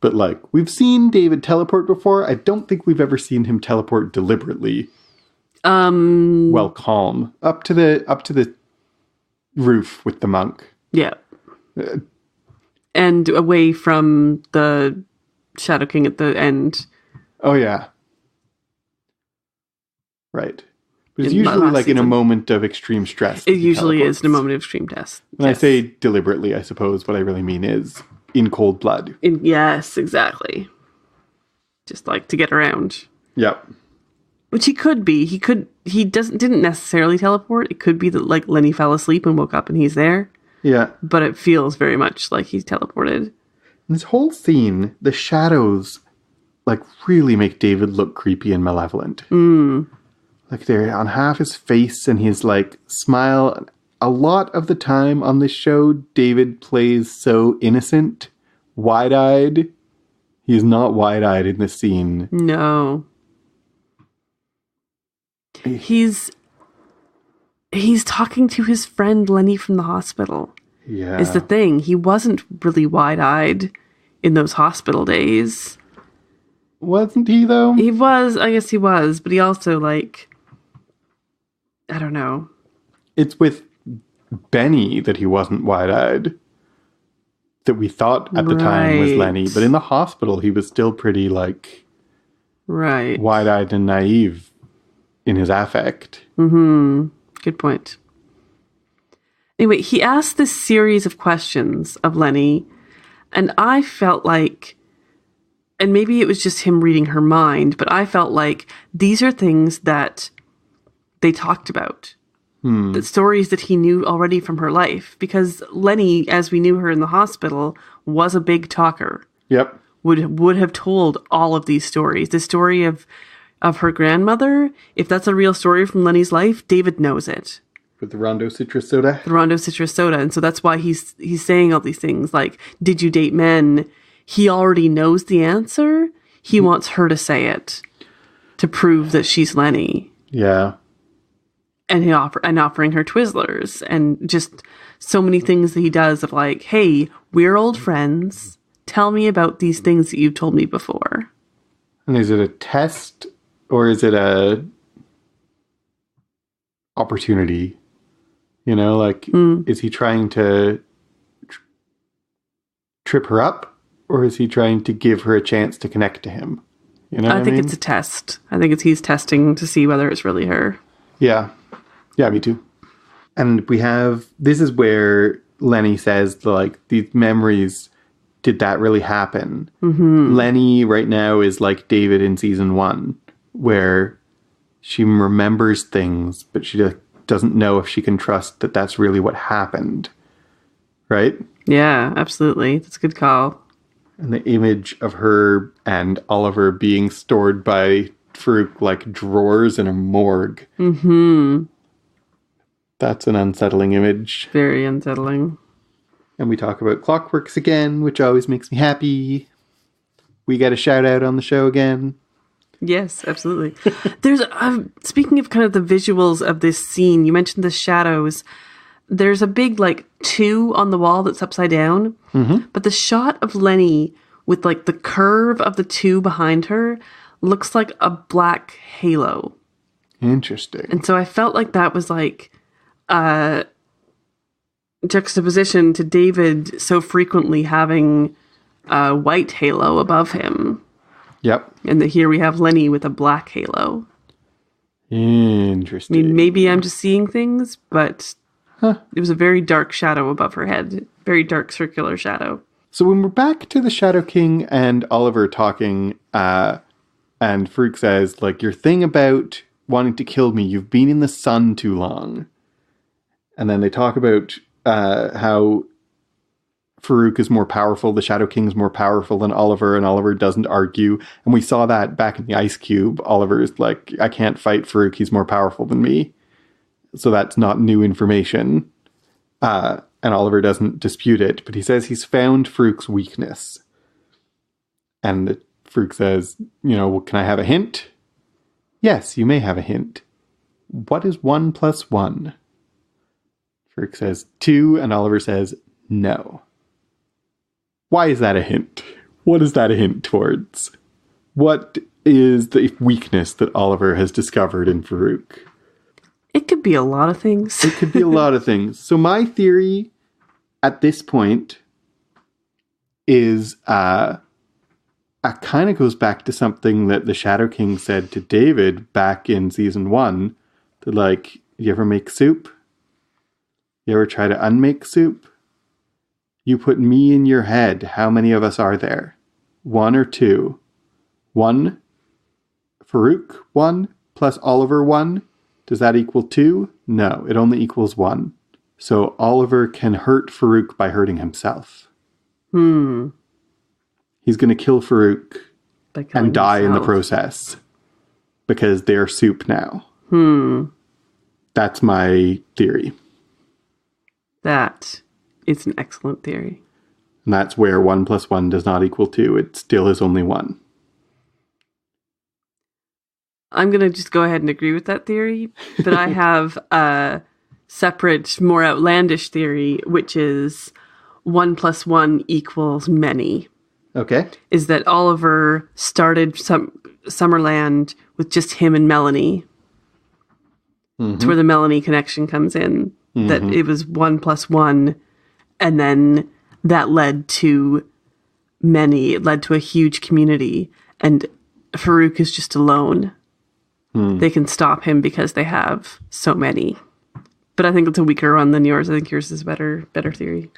But, like, we've seen David teleport before. I don't think we've ever seen him teleport deliberately. Well, calm. Up to the roof with the monk. Yeah. And away from the Shadow King at the end. Oh, yeah. Right. But it's usually like in a moment of extreme stress. It usually is in a moment of extreme stress. When I say deliberately, I suppose what I really mean is in cold blood. Yes, exactly. Just like to get around. Yep. Which he could be. He didn't necessarily teleport. It could be that like Lenny fell asleep and woke up and he's there. Yeah. But it feels very much like he's teleported. This whole scene, the shadows like really make David look creepy and malevolent. Like they're on half his face and his like smile. A lot of the time on this show, David plays so innocent, wide-eyed. He's not wide-eyed in this scene. No. He's talking to his friend Lenny from the hospital. Yeah. Is the thing. He wasn't really wide-eyed in those hospital days. Wasn't he, though? He was. I guess he was. But he also, like... I don't know. It's with Benny that he wasn't wide-eyed. That we thought at the time was Lenny. But in the hospital, he was still pretty, like... Right. Wide-eyed and naive in his affect. Mm-hmm. Good point. Anyway, he asked this series of questions of Lenny, and I felt like, and maybe it was just him reading her mind, but I felt like these are things that they talked about. The stories that he knew already from her life. Because Lenny, as we knew her in the hospital, was a big talker. Yep. Would have told all of these stories. The story of her grandmother, if that's a real story from Lenny's life, David knows it. With the Rondo citrus soda? The Rondo citrus soda. And so that's why he's saying all these things like, did you date men? He already knows the answer. He wants her to say it to prove that she's Lenny. Yeah. And offering her Twizzlers and just so many things that he does of like, hey, we're old friends. Tell me about these things that you've told me before. And is it a test or is it a opportunity? You know, like, is he trying to trip her up or is he trying to give her a chance to connect to him? You know I think it's a test. I think he's testing to see whether it's really her. Yeah. Yeah, me too. And this is where Lenny says, like, these memories, did that really happen? Mm-hmm. Lenny right now is like David in season 1, where she remembers things, but she doesn't know if she can trust that that's really what happened. Right? Yeah, absolutely. That's a good call. And the image of her and Oliver being stored by Farouk like drawers in a morgue. Mm-hmm. That's an unsettling image. Very unsettling. And we talk about Clockworks again, which always makes me happy. We get a shout out on the show again. Yes, absolutely. There's speaking of kind of the visuals of this scene, you mentioned the shadows. There's a big like 2 on the wall that's upside down. Mm-hmm. But the shot of Lenny with like the curve of the 2 behind her looks like a black halo. Interesting. And so I felt like that was like juxtaposition to David so frequently having a white halo above him. Yep. And here we have Lenny with a black halo. Interesting. I mean, maybe I'm just seeing things, but it was a very dark shadow above her head. Very dark circular shadow. So when we're back to the Shadow King and Oliver talking, and Farouk says, like, your thing about wanting to kill me, you've been in the sun too long. And then they talk about how Farouk is more powerful, the Shadow King's more powerful than Oliver, and Oliver doesn't argue. And we saw that back in the Ice Cube. Oliver's like, I can't fight Farouk, he's more powerful than me. So that's not new information. And Oliver doesn't dispute it, but he says he's found Farouk's weakness. And Farouk says, well, can I have a hint? Yes, you may have a hint. What is 1 plus 1? Farouk says 2, and Oliver says no. Why is that a hint? What is that a hint towards? What is the weakness that Oliver has discovered in Farouk? It could be a lot of things. It could be a lot of things. So my theory at this point is kind of goes back to something that the Shadow King said to David back in season 1. That, like, you ever make soup? You ever try to unmake soup? You put me in your head. How many of us are there? 1 or 2? 1? Farouk 1 plus Oliver 1? Does that equal 2? No, it only equals 1. So Oliver can hurt Farouk by hurting himself. He's going to kill Farouk and die in the process because they're soup now. That's my theory. That is an excellent theory. And that's where 1 plus 1 does not equal 2. It still is only 1. I'm going to just go ahead and agree with that theory, but I have a separate, more outlandish theory, which is 1 plus 1 equals many. Okay. Is that Oliver started Summerland with just him and Melanie. It's where the Melanie connection comes in. That it was 1 plus 1, and then that led to many. It led to a huge community, and Farouk is just alone. They can stop him because they have so many. But I think it's a weaker one than yours. I think yours is better theory.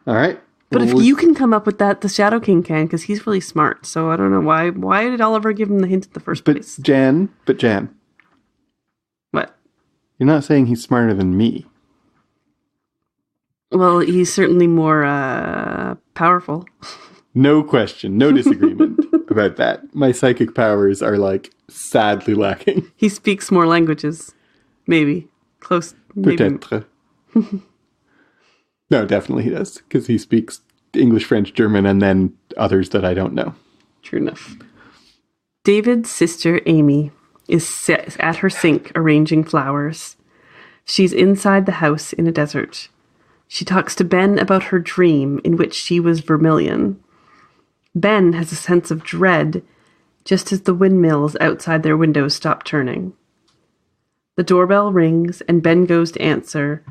All right. But if you can come up with that, the Shadow King can, because he's really smart. So I don't know why. Why did Oliver give him the hint in the first place? Jan. What? You're not saying he's smarter than me. Well, he's certainly more powerful. No question. No disagreement about that. My psychic powers are, like, sadly lacking. He speaks more languages. Maybe. Close. Maybe. Peut-être. No, definitely he does. Because he speaks English, French, German, and then others that I don't know. True enough. David's sister, Amy, is at her sink arranging flowers. She's inside the house in a desert. She talks to Ben about her dream in which she was vermilion. Ben has a sense of dread just as the windmills outside their windows stop turning. The doorbell rings and Ben goes to answer,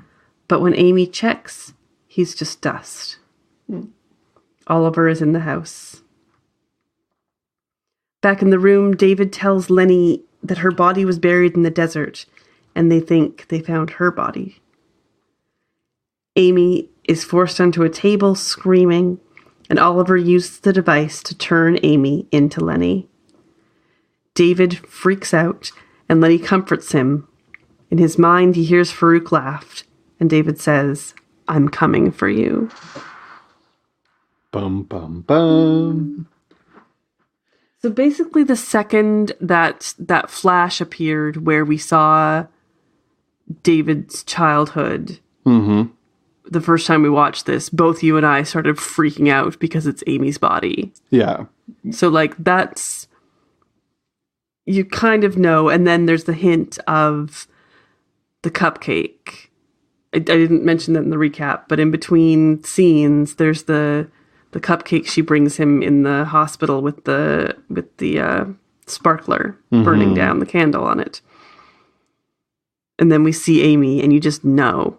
but when Amy checks, he's just dust. Oliver is in the house. Back in the room, David tells Lenny that her body was buried in the desert, and they think they found her body. Amy is forced onto a table, screaming, and Oliver uses the device to turn Amy into Lenny. David freaks out, and Lenny comforts him. In his mind, he hears Farouk laugh, and David says, "I'm coming for you." Bum, bum, bum. So basically, the second that flash appeared where we saw David's childhood, the first time we watched this, both you and I started freaking out because it's Amy's body. Yeah. So, like, that's... You kind of know, and then there's the hint of the cupcake. I didn't mention that in the recap, but in between scenes, there's the cupcake she brings him in the hospital with the sparkler burning down the candle on it. And then we see Amy, and you just know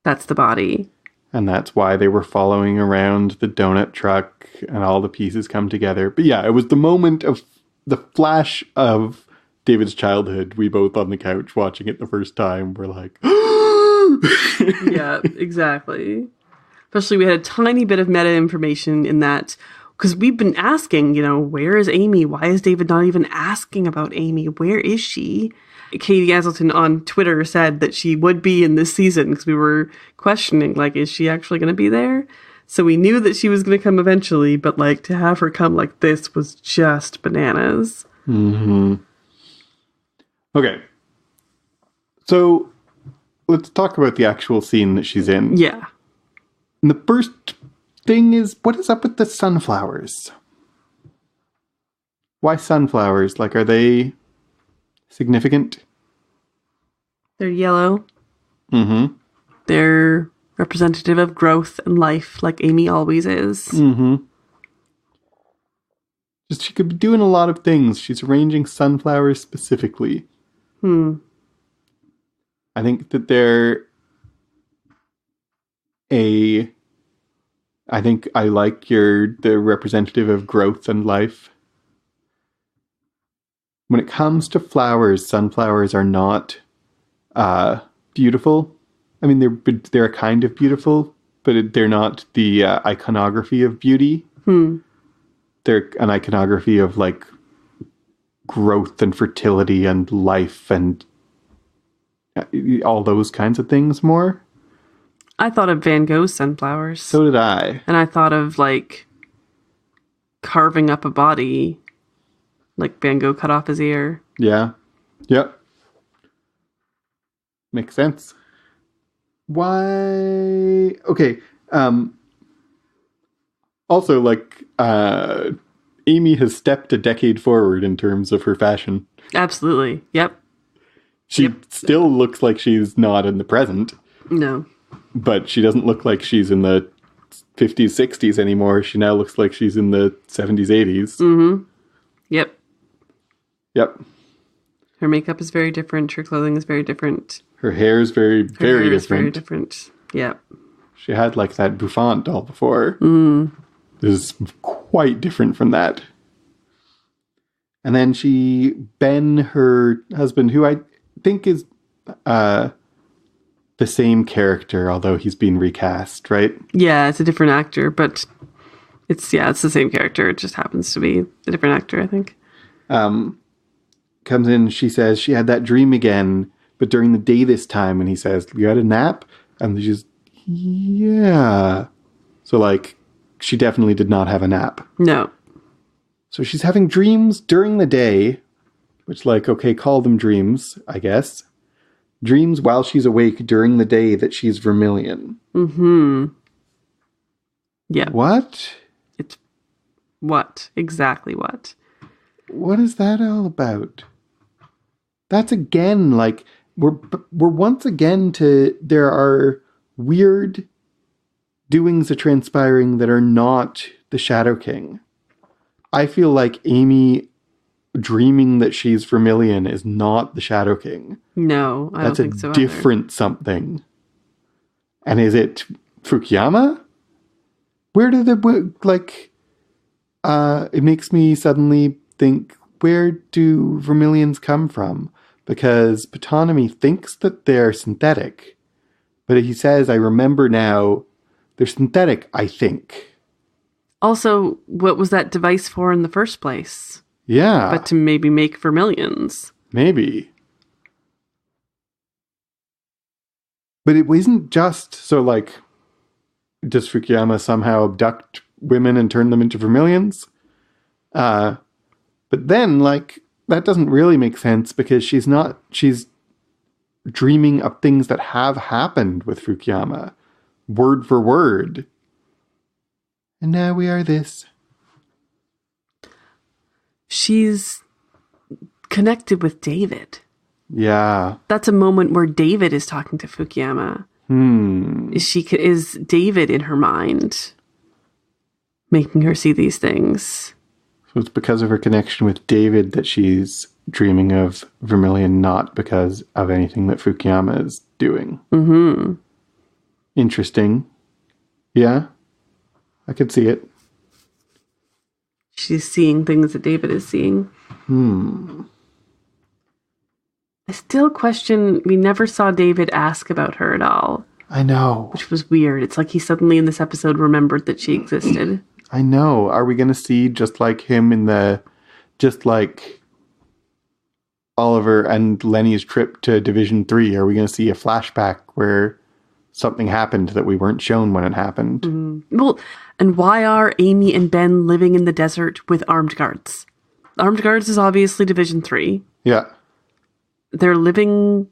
that's the body. And that's why they were following around the donut truck and all the pieces come together. But yeah, it was the moment of the flash of David's childhood. We both on the couch watching it the first time were like, yeah, exactly. Especially we had a tiny bit of meta information in that, because we've been asking, where is Amy? Why is David not even asking about Amy? Where is she? Katie Gazelton on Twitter said that she would be in this season because we were questioning, like, is she actually going to be there? So we knew that she was going to come eventually, but, like, to have her come like this was just bananas. Okay. So let's talk about the actual scene that she's in. Yeah. And the first thing is, what is up with the sunflowers? Why sunflowers? Like, are they significant? They're yellow. Mm-hmm. They're representative of growth and life, like Amy always is. Mm-hmm. Just she could be doing a lot of things. She's arranging sunflowers specifically. I think that I think I like the representative of growth and life. When it comes to flowers, sunflowers are not beautiful. I mean, they're a kind of beautiful, but they're not the iconography of beauty. They're an iconography of like growth and fertility and life and all those kinds of things more. I thought of Van Gogh's sunflowers. So did I. And I thought of like carving up a body, like Van Gogh cut off his ear. Yeah. Yep. Makes sense. Why? Okay. Also, like, Amy has stepped a decade forward in terms of her fashion. Absolutely. Yep. She still looks like she's not in the present. No. But she doesn't look like she's in the 50s, 60s anymore. She now looks like she's in the 70s, 80s. Mm-hmm. Yep. Yep. Her makeup is very different. Her clothing is very different. Her hair is very different. Very different. Yep. She had like that bouffant doll before. This is quite different from that. And then Ben, her husband, who I think is the same character, although he's been recast, right? Yeah, it's a different actor, but it's the same character. It just happens to be a different actor, I think. Comes in, she says she had that dream again, but during the day this time, and he says, "You had a nap?" And she's, yeah. So, like, she definitely did not have a nap. No. So she's having dreams during the day, which, like, okay, call them dreams, I guess. Dreams while she's awake during the day that she's Vermilion. Mm-hmm. Yeah. What? It's what? Exactly what? What is that all about? That's again, like, we're once again there are weird doings of transpiring that are not the Shadow King. I feel like Amy dreaming that she's Vermilion is not the Shadow King. No, I don't think so That's a different something. And is it Fukuyama? Where do it makes me suddenly think, where do Vermilions come from? Because Ptonomy thinks that they're synthetic. But he says, I remember now, they're synthetic, I think. Also, what was that device for in the first place? Yeah. But to maybe make Vermilions. Maybe. But it wasn't just, so like, does Fukuyama somehow abduct women and turn them into Vermilions? But then, like, that doesn't really make sense because she's dreaming of things that have happened with Fukuyama, word for word. And now we are this. She's connected with David. Yeah. That's a moment where David is talking to Fukuyama. Is David in her mind making her see these things? So it's because of her connection with David that she's dreaming of Vermilion, not because of anything that Fukuyama is doing. Mm-hmm. Interesting. Yeah. I could see it. She's seeing things that David is seeing. I still question, we never saw David ask about her at all. I know. Which was weird. It's like he suddenly in this episode remembered that she existed. I know. Are we going to see just like him just like Oliver and Lenny's trip to Division 3? Are we going to see a flashback where something happened that we weren't shown when it happened? Mm-hmm. Well, and why are Amy and Ben living in the desert with armed guards? Armed guards is obviously Division 3. Yeah. They're living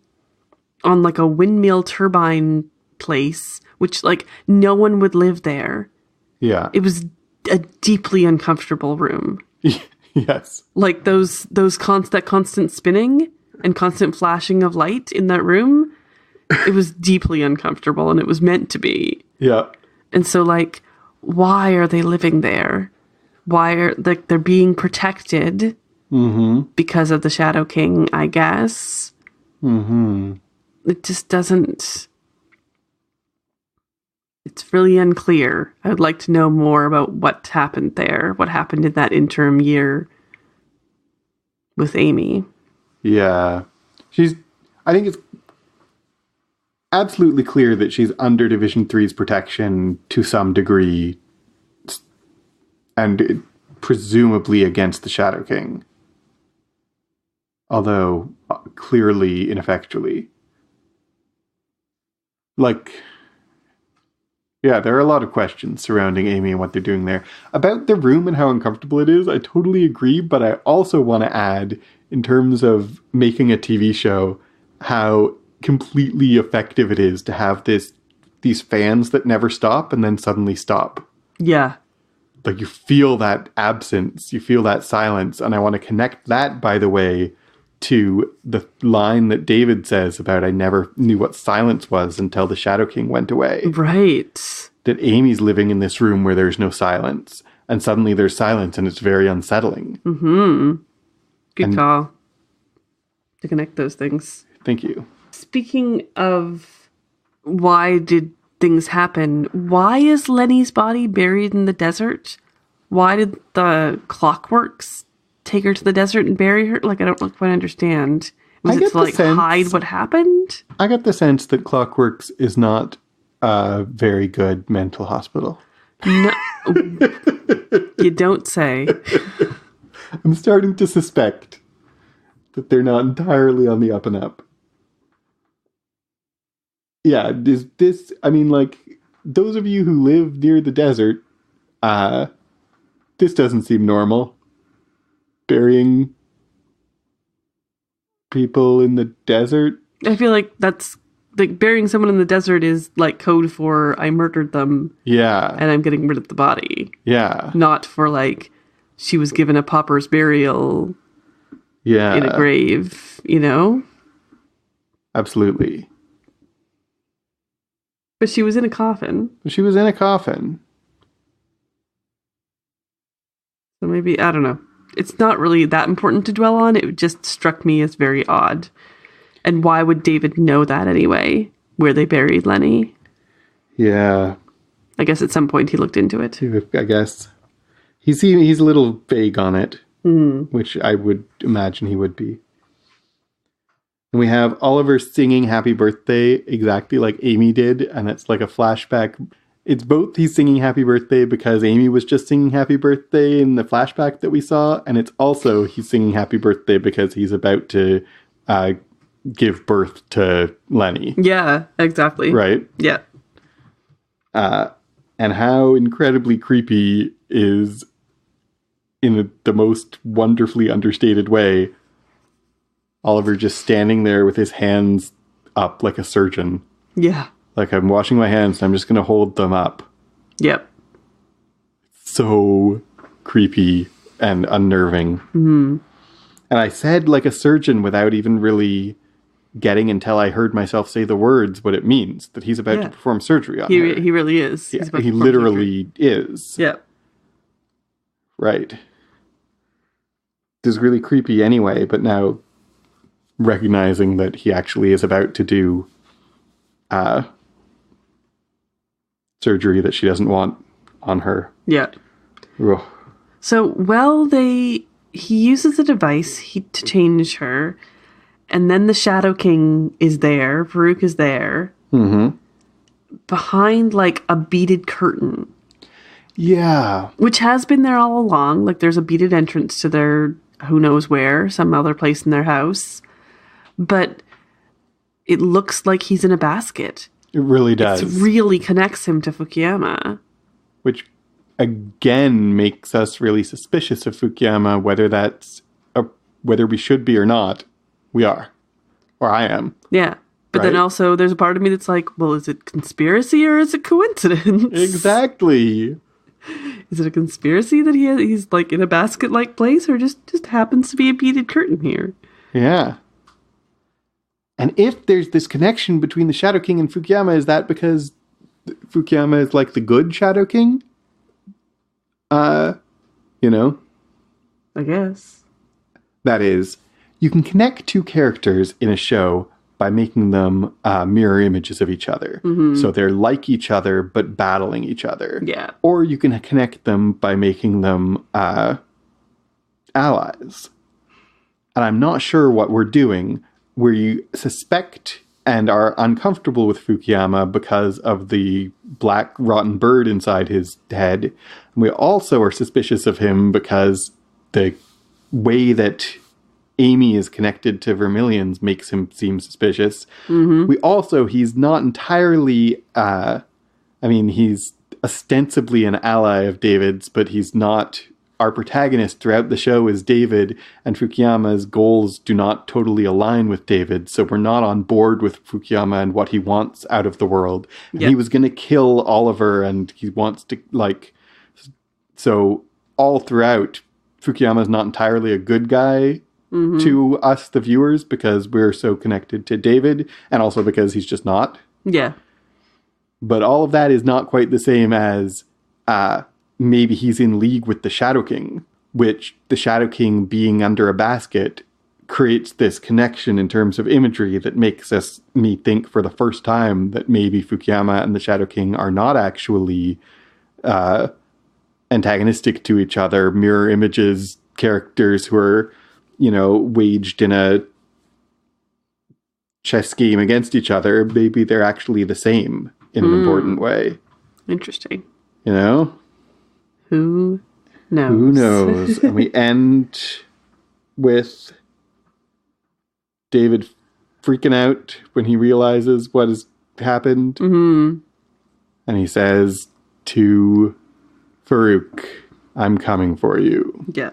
on like a windmill turbine place, which like no one would live there. Yeah. It was a deeply uncomfortable room. Yes. Like that constant spinning and constant flashing of light in that room. It was deeply uncomfortable, and it was meant to be. Yeah. And so, like, why are they living there? Why are they're being protected because of the Shadow King, I guess. It just doesn't. It's really unclear. I would like to know more about what happened there, what happened in that interim year with Amy. Yeah. I think it's absolutely clear that she's under Division 3's protection to some degree, and presumably against the Shadow King. Although, clearly ineffectually. Like, yeah, there are a lot of questions surrounding Amy and what they're doing there. About the room and how uncomfortable it is, I totally agree, but I also want to add, in terms of making a TV show, how completely effective it is to have these fans that never stop and then suddenly stop. Yeah. Like, you feel that absence, you feel that silence, and I want to connect that, by the way, to the line that David says about I never knew what silence was until the Shadow King went away. Right. That Amy's living in this room where there's no silence, and suddenly there's silence, and it's very unsettling. Good call to connect those things. Thank you. Speaking of why did things happen, why is Lenny's body buried in the desert? Why did the Clockworks take her to the desert and bury her? Like, I don't quite understand. Was it to, like, hide what happened? I got the sense that Clockworks is not a very good mental hospital. No. You don't say. I'm starting to suspect that they're not entirely on the up and up. Yeah, I mean, like, those of you who live near the desert, this doesn't seem normal. Burying people in the desert. I feel like that's, like, burying someone in the desert is like code for I murdered them. Yeah. And I'm getting rid of the body. Yeah. Not for, like, she was given a pauper's burial. Yeah. In a grave, you know? Absolutely. But she was in a coffin. She was in a coffin. So maybe, I don't know. It's not really that important to dwell on. It just struck me as very odd. And why would David know that anyway? Where they buried Lenny? Yeah. I guess at some point he looked into it. I guess. He's a little vague on it. Which I would imagine he would be. And we have Oliver singing Happy Birthday exactly like Amy did, and it's like a flashback. It's both he's singing Happy Birthday because Amy was just singing Happy Birthday in the flashback that we saw, and it's also he's singing Happy Birthday because he's about to give birth to Lenny. Yeah, exactly. Right? Yeah. And how incredibly creepy is, in the most wonderfully understated way, Oliver just standing there with his hands up like a surgeon. Yeah. Like, I'm washing my hands and I'm just going to hold them up. Yep. So creepy and unnerving. And I said like a surgeon without even really getting, until I heard myself say the words, what it means. That he's about to perform surgery on her. He really is. Yeah, he literally is. Yep. Right. This is really creepy anyway, but now recognizing that he actually is about to do surgery that she doesn't want on her. Yeah. Ugh. So, he uses a device to change her, and then the Shadow King is there, Farouk is there, behind, like, a beaded curtain. Yeah. Which has been there all along. Like, there's a beaded entrance to their who knows where, some other place in their house. But it looks like he's in a basket. It really does. It really connects him to Fukuyama. Which, again, makes us really suspicious of Fukuyama, whether we should be or not. We are. Or I am. Yeah. But then also, there's a part of me that's like, well, is it conspiracy or is it coincidence? Exactly. Is it a conspiracy that he's like in a basket-like place, or just happens to be a beaded curtain here? Yeah. And if there's this connection between the Shadow King and Fukuyama, is that because Fukuyama is like the good Shadow King? You know? I guess. That is, you can connect two characters in a show by making them mirror images of each other. Mm-hmm. So they're like each other, but battling each other. Yeah. Or you can connect them by making them allies. And I'm not sure what we're doing, where you suspect and are uncomfortable with Fukuyama because of the black rotten bird inside his head. And we also are suspicious of him because the way that Amy is connected to Vermilion's makes him seem suspicious. Mm-hmm. He's not entirely, he's ostensibly an ally of David's, but he's not. Our protagonist throughout the show is David, and Fukuyama's goals do not totally align with David, so we're not on board with Fukuyama and what he wants out of the world. Yep. And he was going to kill Oliver, and he wants to, so all throughout, Fukuyama's not entirely a good guy to us, the viewers, because we're so connected to David, and also because he's just not. Yeah. But all of that is not quite the same as... maybe he's in league with the Shadow King, which the Shadow King being under a basket creates this connection in terms of imagery that makes me think for the first time that maybe Fukuyama and the Shadow King are not actually antagonistic to each other, mirror images, characters who are, waged in a chess game against each other. Maybe they're actually the same in an important way. Interesting. Who knows? Who knows? And we end with David freaking out when he realizes what has happened. Mm-hmm. And he says to Farouk, "I'm coming for you." Yeah.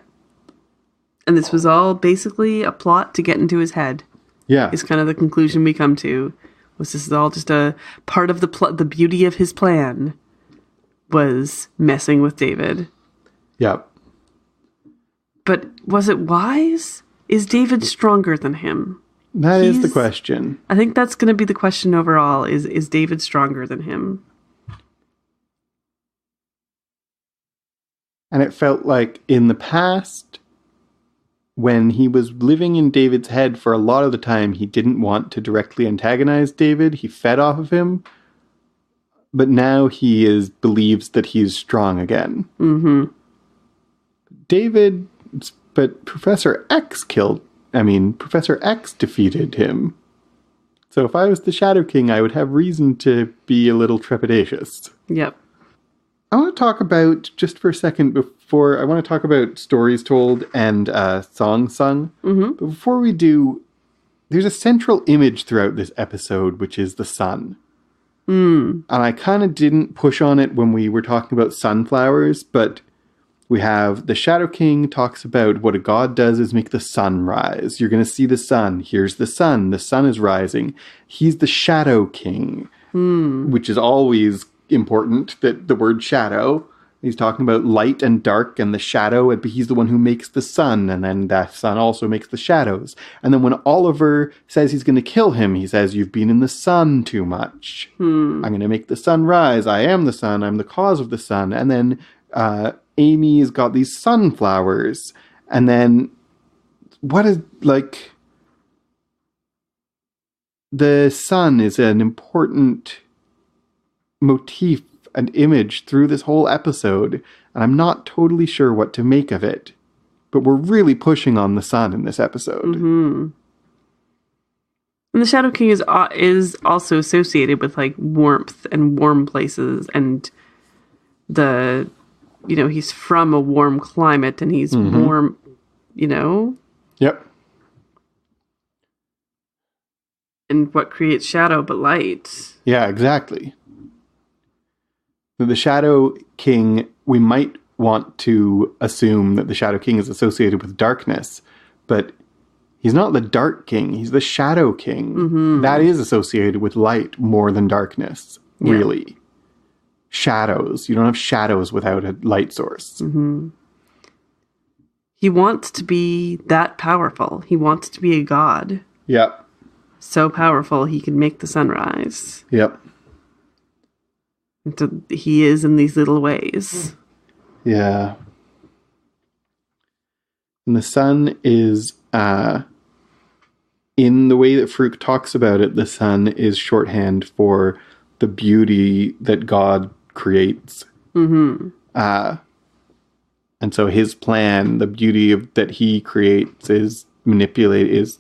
And this was all basically a plot to get into his head. Yeah. Is kind of the conclusion we come to. Was this is all just a part of the beauty of his plan was messing with David. Yep. But was it wise? Is David stronger than him? That is the question. I think that's going to be the question overall, is David stronger than him? And it felt like in the past, when he was living in David's head for a lot of the time, he didn't want to directly antagonize David. He fed off of him. But now he believes that he's strong again. Mm-hmm. But Professor X defeated him. So if I was the Shadow King, I would have reason to be a little trepidatious. Yep. I want to talk about, just for a second I want to talk about stories told and songs sung. Mm-hmm. But before we do, there's a central image throughout this episode, which is the sun. And I kind of didn't push on it when we were talking about sunflowers, but we have the Shadow King talks about what a god does is make the sun rise. You're going to see the sun. Here's the sun. The sun is rising. He's the Shadow King, which is always important, that the word shadow. He's talking about light and dark and the shadow, but he's the one who makes the sun, and then that sun also makes the shadows. And then when Oliver says he's going to kill him, he says, "You've been in the sun too much. I'm going to make the sun rise. I am the sun. I'm the cause of the sun." And then Amy's got these sunflowers. And then the sun is an important motif and image through this whole episode, and I'm not totally sure what to make of it. But we're really pushing on the sun in this episode. Mm-hmm. And the Shadow King is also associated with warmth and warm places, and he's from a warm climate and he's warm, Yep. And what creates shadow but light? Yeah, exactly. The Shadow King, we might want to assume that the Shadow King is associated with darkness, but he's not the Dark King, he's the Shadow King. Mm-hmm. That is associated with light more than darkness, really. shadows. You don't have shadows without a light source. Mm-hmm. He wants to be that powerful. He wants to be a god. Yep. So powerful he can make the sun rise. Yep. So he is in these little ways. Yeah. And the sun is, in the way that Farouk talks about it, the sun is shorthand for the beauty that God creates. Mm-hmm. And so his plan, the beauty that he creates is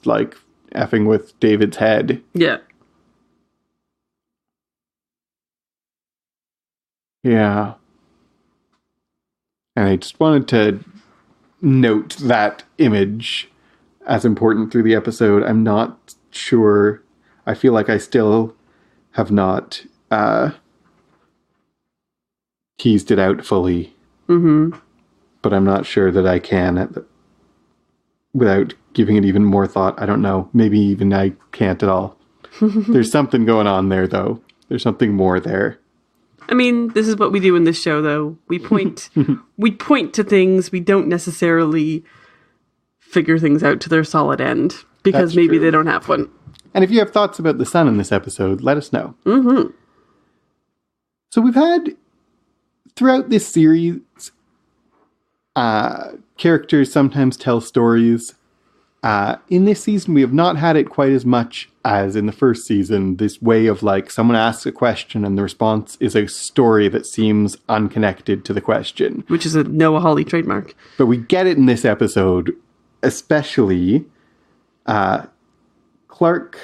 like effing with David's head. Yeah. Yeah. And I just wanted to note that image as important through the episode. I'm not sure. I feel like I still have not teased it out fully. Mm-hmm. But I'm not sure that I can without giving it even more thought. I don't know. Maybe even I can't at all. There's something going on there, though. There's something more there. I mean, this is what we do in this show, though. We point to things. We don't necessarily figure things out to their solid end because That's maybe true. they don't have one. And if you have thoughts about the sun in this episode, let us know. Mm-hmm. So we've had, throughout this series, characters sometimes tell stories. In this season, we have not had it quite as much as in the first season. This way of like someone asks a question and the response is a story that seems unconnected to the question. Which is a Noah Hawley trademark. But we get it in this episode, especially Clark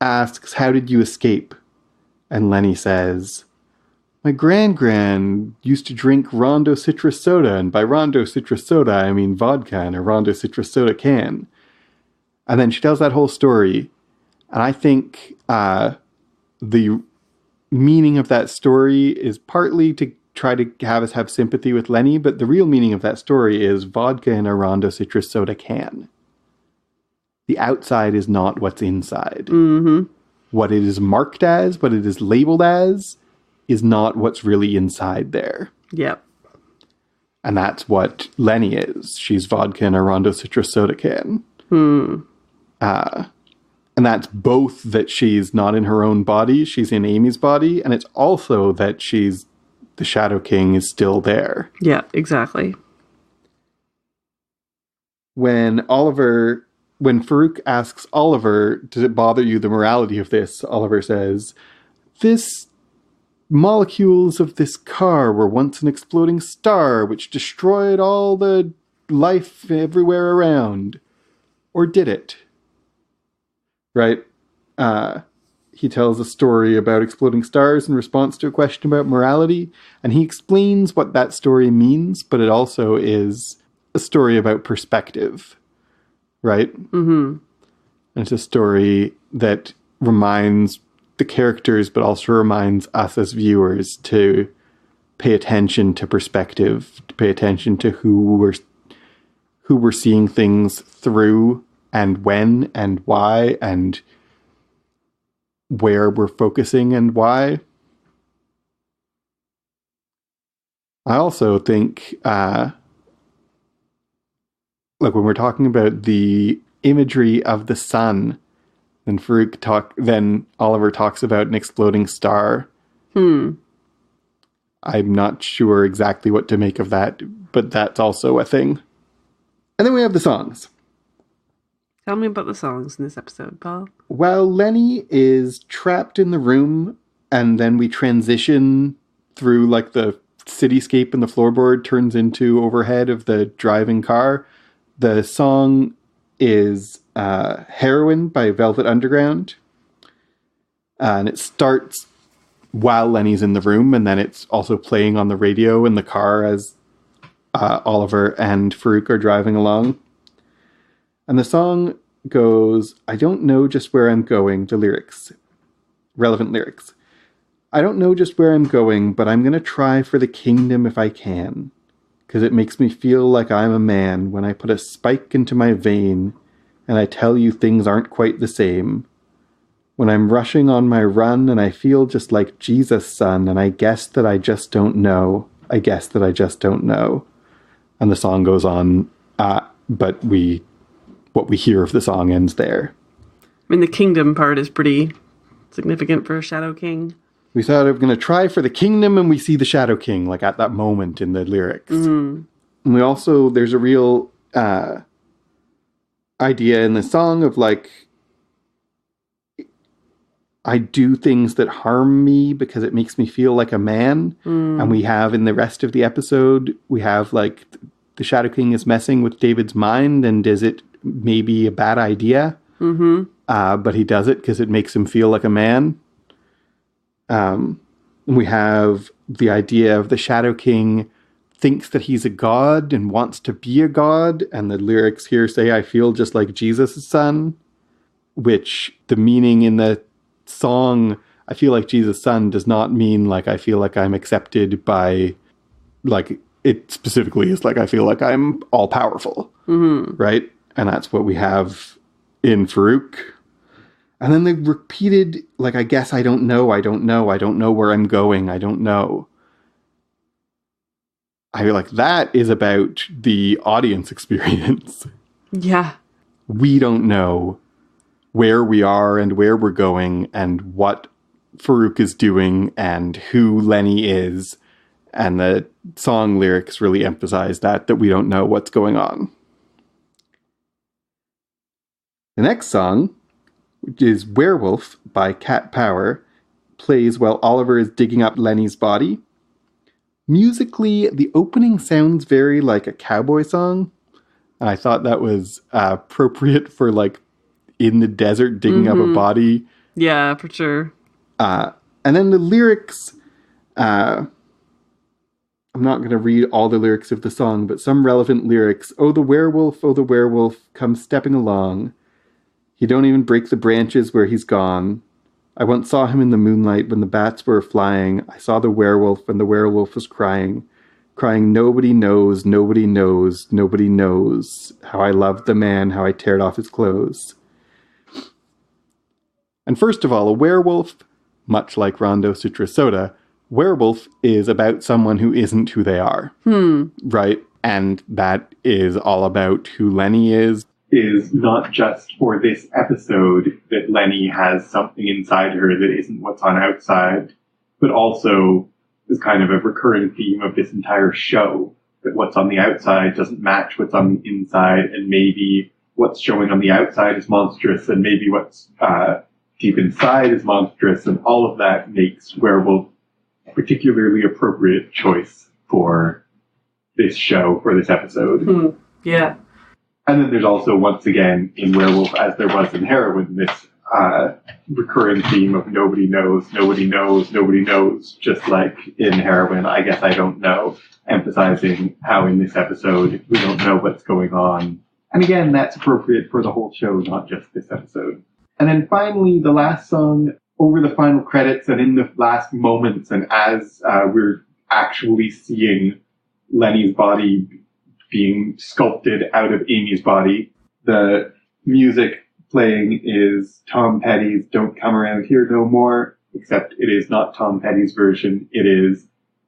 asks, "How did you escape?" And Lenny says, "My gran used to drink Rondo citrus soda, and by Rondo citrus soda, I mean vodka in a Rondo citrus soda can." And then she tells that whole story, and I think the meaning of that story is partly to try to have us have sympathy with Lenny, but the real meaning of that story is vodka in a Rondo citrus soda can. The outside is not what's inside. Mm-hmm. What it is marked as, what it is labeled as, is not what's really inside there. Yep. And that's what Lenny is. She's vodka in a Rondo citrus soda can. And that's both that she's not in her own body, she's in Amy's body, and it's also that the Shadow King is still there. Yeah, exactly. When Farouk asks Oliver, "Does it bother you, the morality of this?" Oliver says, "This molecules of this car were once an exploding star which destroyed all the life everywhere around." Or did it? Right? He tells a story about exploding stars in response to a question about morality, and he explains what that story means, but it also is a story about perspective. Right? Mm-hmm. And it's a story that reminds the characters, but also reminds us as viewers to pay attention to perspective, to pay attention to who we're seeing things through, and when and why, and where we're focusing and why. I also think, when we're talking about the imagery of the sun, then Oliver talks about an exploding star. I'm not sure exactly what to make of that, but that's also a thing. And then we have the songs. Tell me about the songs in this episode, Paul. While Lenny is trapped in the room, and then we transition through like the cityscape and the floorboard turns into overhead of the driving car, the song is Heroin by Velvet Underground. And it starts while Lenny's in the room, and then it's also playing on the radio in the car as Oliver and Farouk are driving along. And the song goes, "I don't know just where I'm going," the lyrics, relevant lyrics. "I don't know just where I'm going, but I'm going to try for the kingdom if I can. 'Cause it makes me feel like I'm a man when I put a spike into my vein and I tell you things aren't quite the same. When I'm rushing on my run and I feel just like Jesus' son, and I guess that I just don't know. I guess that I just don't know. And the song goes on, but what we hear of the song ends there. I mean, the kingdom part is pretty significant for Shadow King. We thought we were going to try for the kingdom, and we see the Shadow King, like at that moment in the lyrics. And we also, there's a real idea in the song of like, I do things that harm me because it makes me feel like a man. And we have in the rest of the episode, we have like the Shadow King is messing with David's mind, and is it maybe a bad idea? But he does it because it makes him feel like a man. We have the idea of the Shadow King thinks that he's a god and wants to be a god. And the lyrics here say, I feel just like Jesus' son, which the meaning in the song, I feel like Jesus' son, does not mean like I feel like I'm accepted by, like it specifically is like I feel like I'm all powerful, right? And that's what we have in Farouk. And then they repeated, like, I guess I don't know where I'm going, I don't know. I feel like that is about the audience experience. Yeah. We don't know where we are and where we're going and what Farouk is doing and who Lenny is. And the song lyrics really emphasize that we don't know what's going on. The next song, which is Werewolf by Cat Power, plays while Oliver is digging up Lenny's body. Musically, the opening sounds very like a cowboy song. And I thought that was appropriate for like in the desert digging up a body. Yeah, for sure. And then the lyrics, I'm not going to read all the lyrics of the song, but some relevant lyrics. Oh, the werewolf, comes stepping along. He don't even break the branches where he's gone. I once saw him in the moonlight when the bats were flying. I saw the werewolf and the werewolf was crying. Crying, nobody knows, nobody knows, nobody knows how I loved the man, how I teared off his clothes. And first of all, a werewolf, much like Rondo Sutra Soda, werewolf is about someone who isn't who they are. Right? And that is all about who Lenny is not just for this episode that Lenny has something inside her that isn't what's on outside, but also is kind of a recurring theme of this entire show, that what's on the outside doesn't match what's on the inside, and maybe what's showing on the outside is monstrous, and maybe what's deep inside is monstrous, and all of that makes Werewolf a particularly appropriate choice for this show, for this episode. Yeah. And then there's also, once again, in Werewolf, as there was in Heroine, this recurring theme of nobody knows, nobody knows, nobody knows, just like in Heroine, I guess I don't know, emphasizing how in this episode we don't know what's going on. And again, that's appropriate for the whole show, not just this episode. And then finally, the last song, over the final credits and in the last moments, and as we're actually seeing Lenny's body being sculpted out of Amy's body, the music playing is Tom Petty's Don't Come Around Here No More, except it is not Tom Petty's version. It is,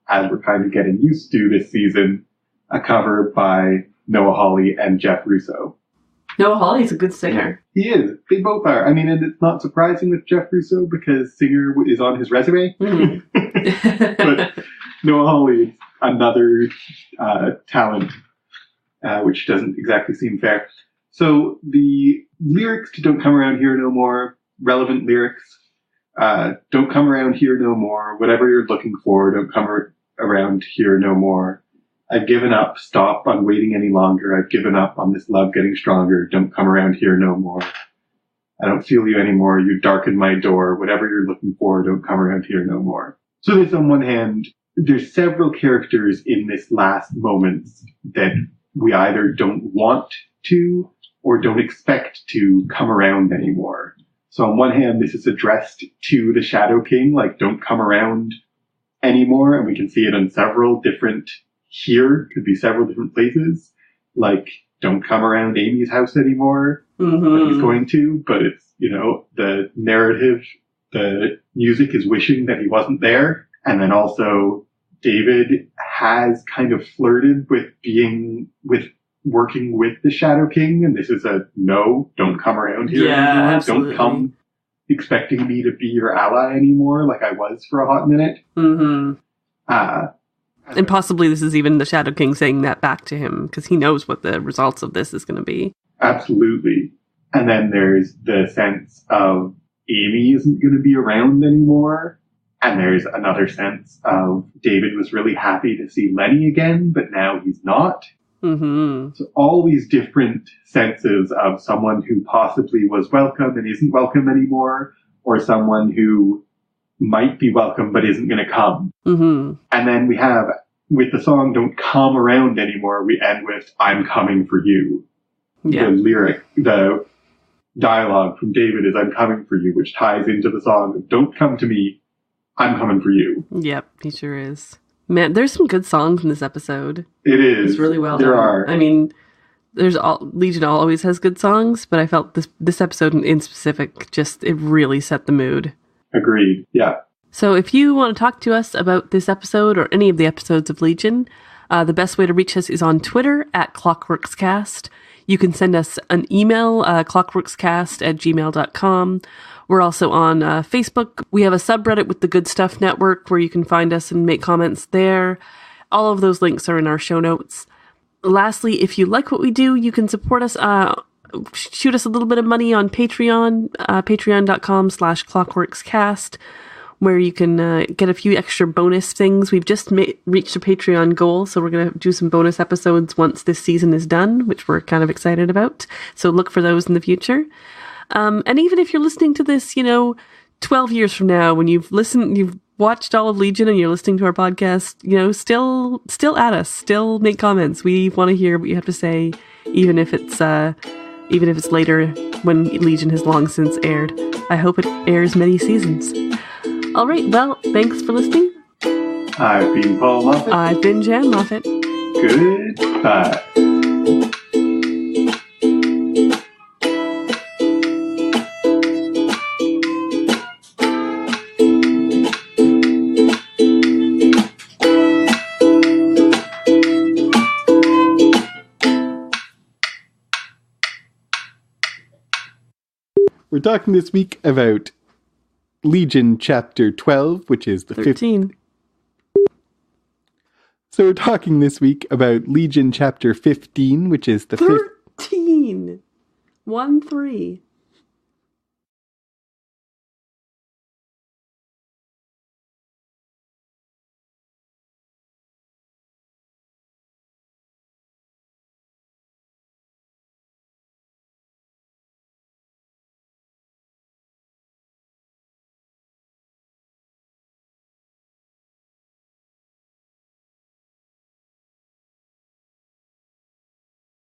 as we're kind of getting used to this season, a cover by Noah Hawley and Jeff Russo. Noah Hawley's a good singer. He is. They both are. I mean, and it's not surprising with Jeff Russo because singer is on his resume. But Noah Hawley is another talent, which doesn't exactly seem fair. So the lyrics to Don't Come Around Here No More, relevant lyrics. Don't come around here no more. Whatever you're looking for, don't come around here no more. I've given up. Stop on waiting any longer. I've given up on this love getting stronger. Don't come around here no more. I don't feel you anymore. You darken my door. Whatever you're looking for, don't come around here no more. So there's, on one hand, there's several characters in this last moments that we either don't want to or don't expect to come around anymore. So on one hand, this is addressed to the Shadow King, like, don't come around anymore. And we can see it on several different, here could be several different places. Like, don't come around Amy's house anymore. But he's going to, but it's, the narrative, the music is wishing that he wasn't there. And then also David has kind of flirted with working with the Shadow King. And this is a no, don't come around here anymore. Absolutely. Don't come expecting me to be your ally anymore like I was for a hot minute. And possibly this is even the Shadow King saying that back to him, because he knows what the results of this is going to be. Absolutely. And then there's the sense of Amy isn't going to be around anymore. And there's another sense of David was really happy to see Lenny again, but now he's not. So all these different senses of someone who possibly was welcome and isn't welcome anymore, or someone who might be welcome but isn't going to come. And then we have, with the song Don't Come Around Anymore, we end with I'm coming for you. The lyric, the dialogue from David is I'm coming for you, which ties into the song of Don't Come to Me, I'm coming for you. Yep, he sure is. Man, there's some good songs in this episode. It is. It's really well done. There are. I mean, Legion always has good songs, but I felt this episode in specific, it really set the mood. Agreed, yeah. So if you want to talk to us about this episode or any of the episodes of Legion, the best way to reach us is on Twitter at ClockworksCast. You can send us an email, clockworkscast@gmail.com. We're also on Facebook. We have a subreddit with the Goodstuff.network where you can find us and make comments there. All of those links are in our show notes. Lastly, if you like what we do, you can support us, shoot us a little bit of money on Patreon, patreon.com/clockworkscast, where you can get a few extra bonus things. We've just reached a Patreon goal, so we're going to do some bonus episodes once this season is done, which we're kind of excited about. So look for those in the future. And even if you're listening to this, 12 years from now, when you've watched all of Legion and you're listening to our podcast, still at us, still make comments. We want to hear what you have to say, even if it's later when Legion has long since aired. I hope it airs many seasons. All right, well, thanks for listening. I've been Paul Moffat. I've been Jan Moffat. Goodbye. We're talking this week about Legion Chapter 12, which is the 13. So we're talking this week about Legion Chapter 15, which is the 13! 1-3.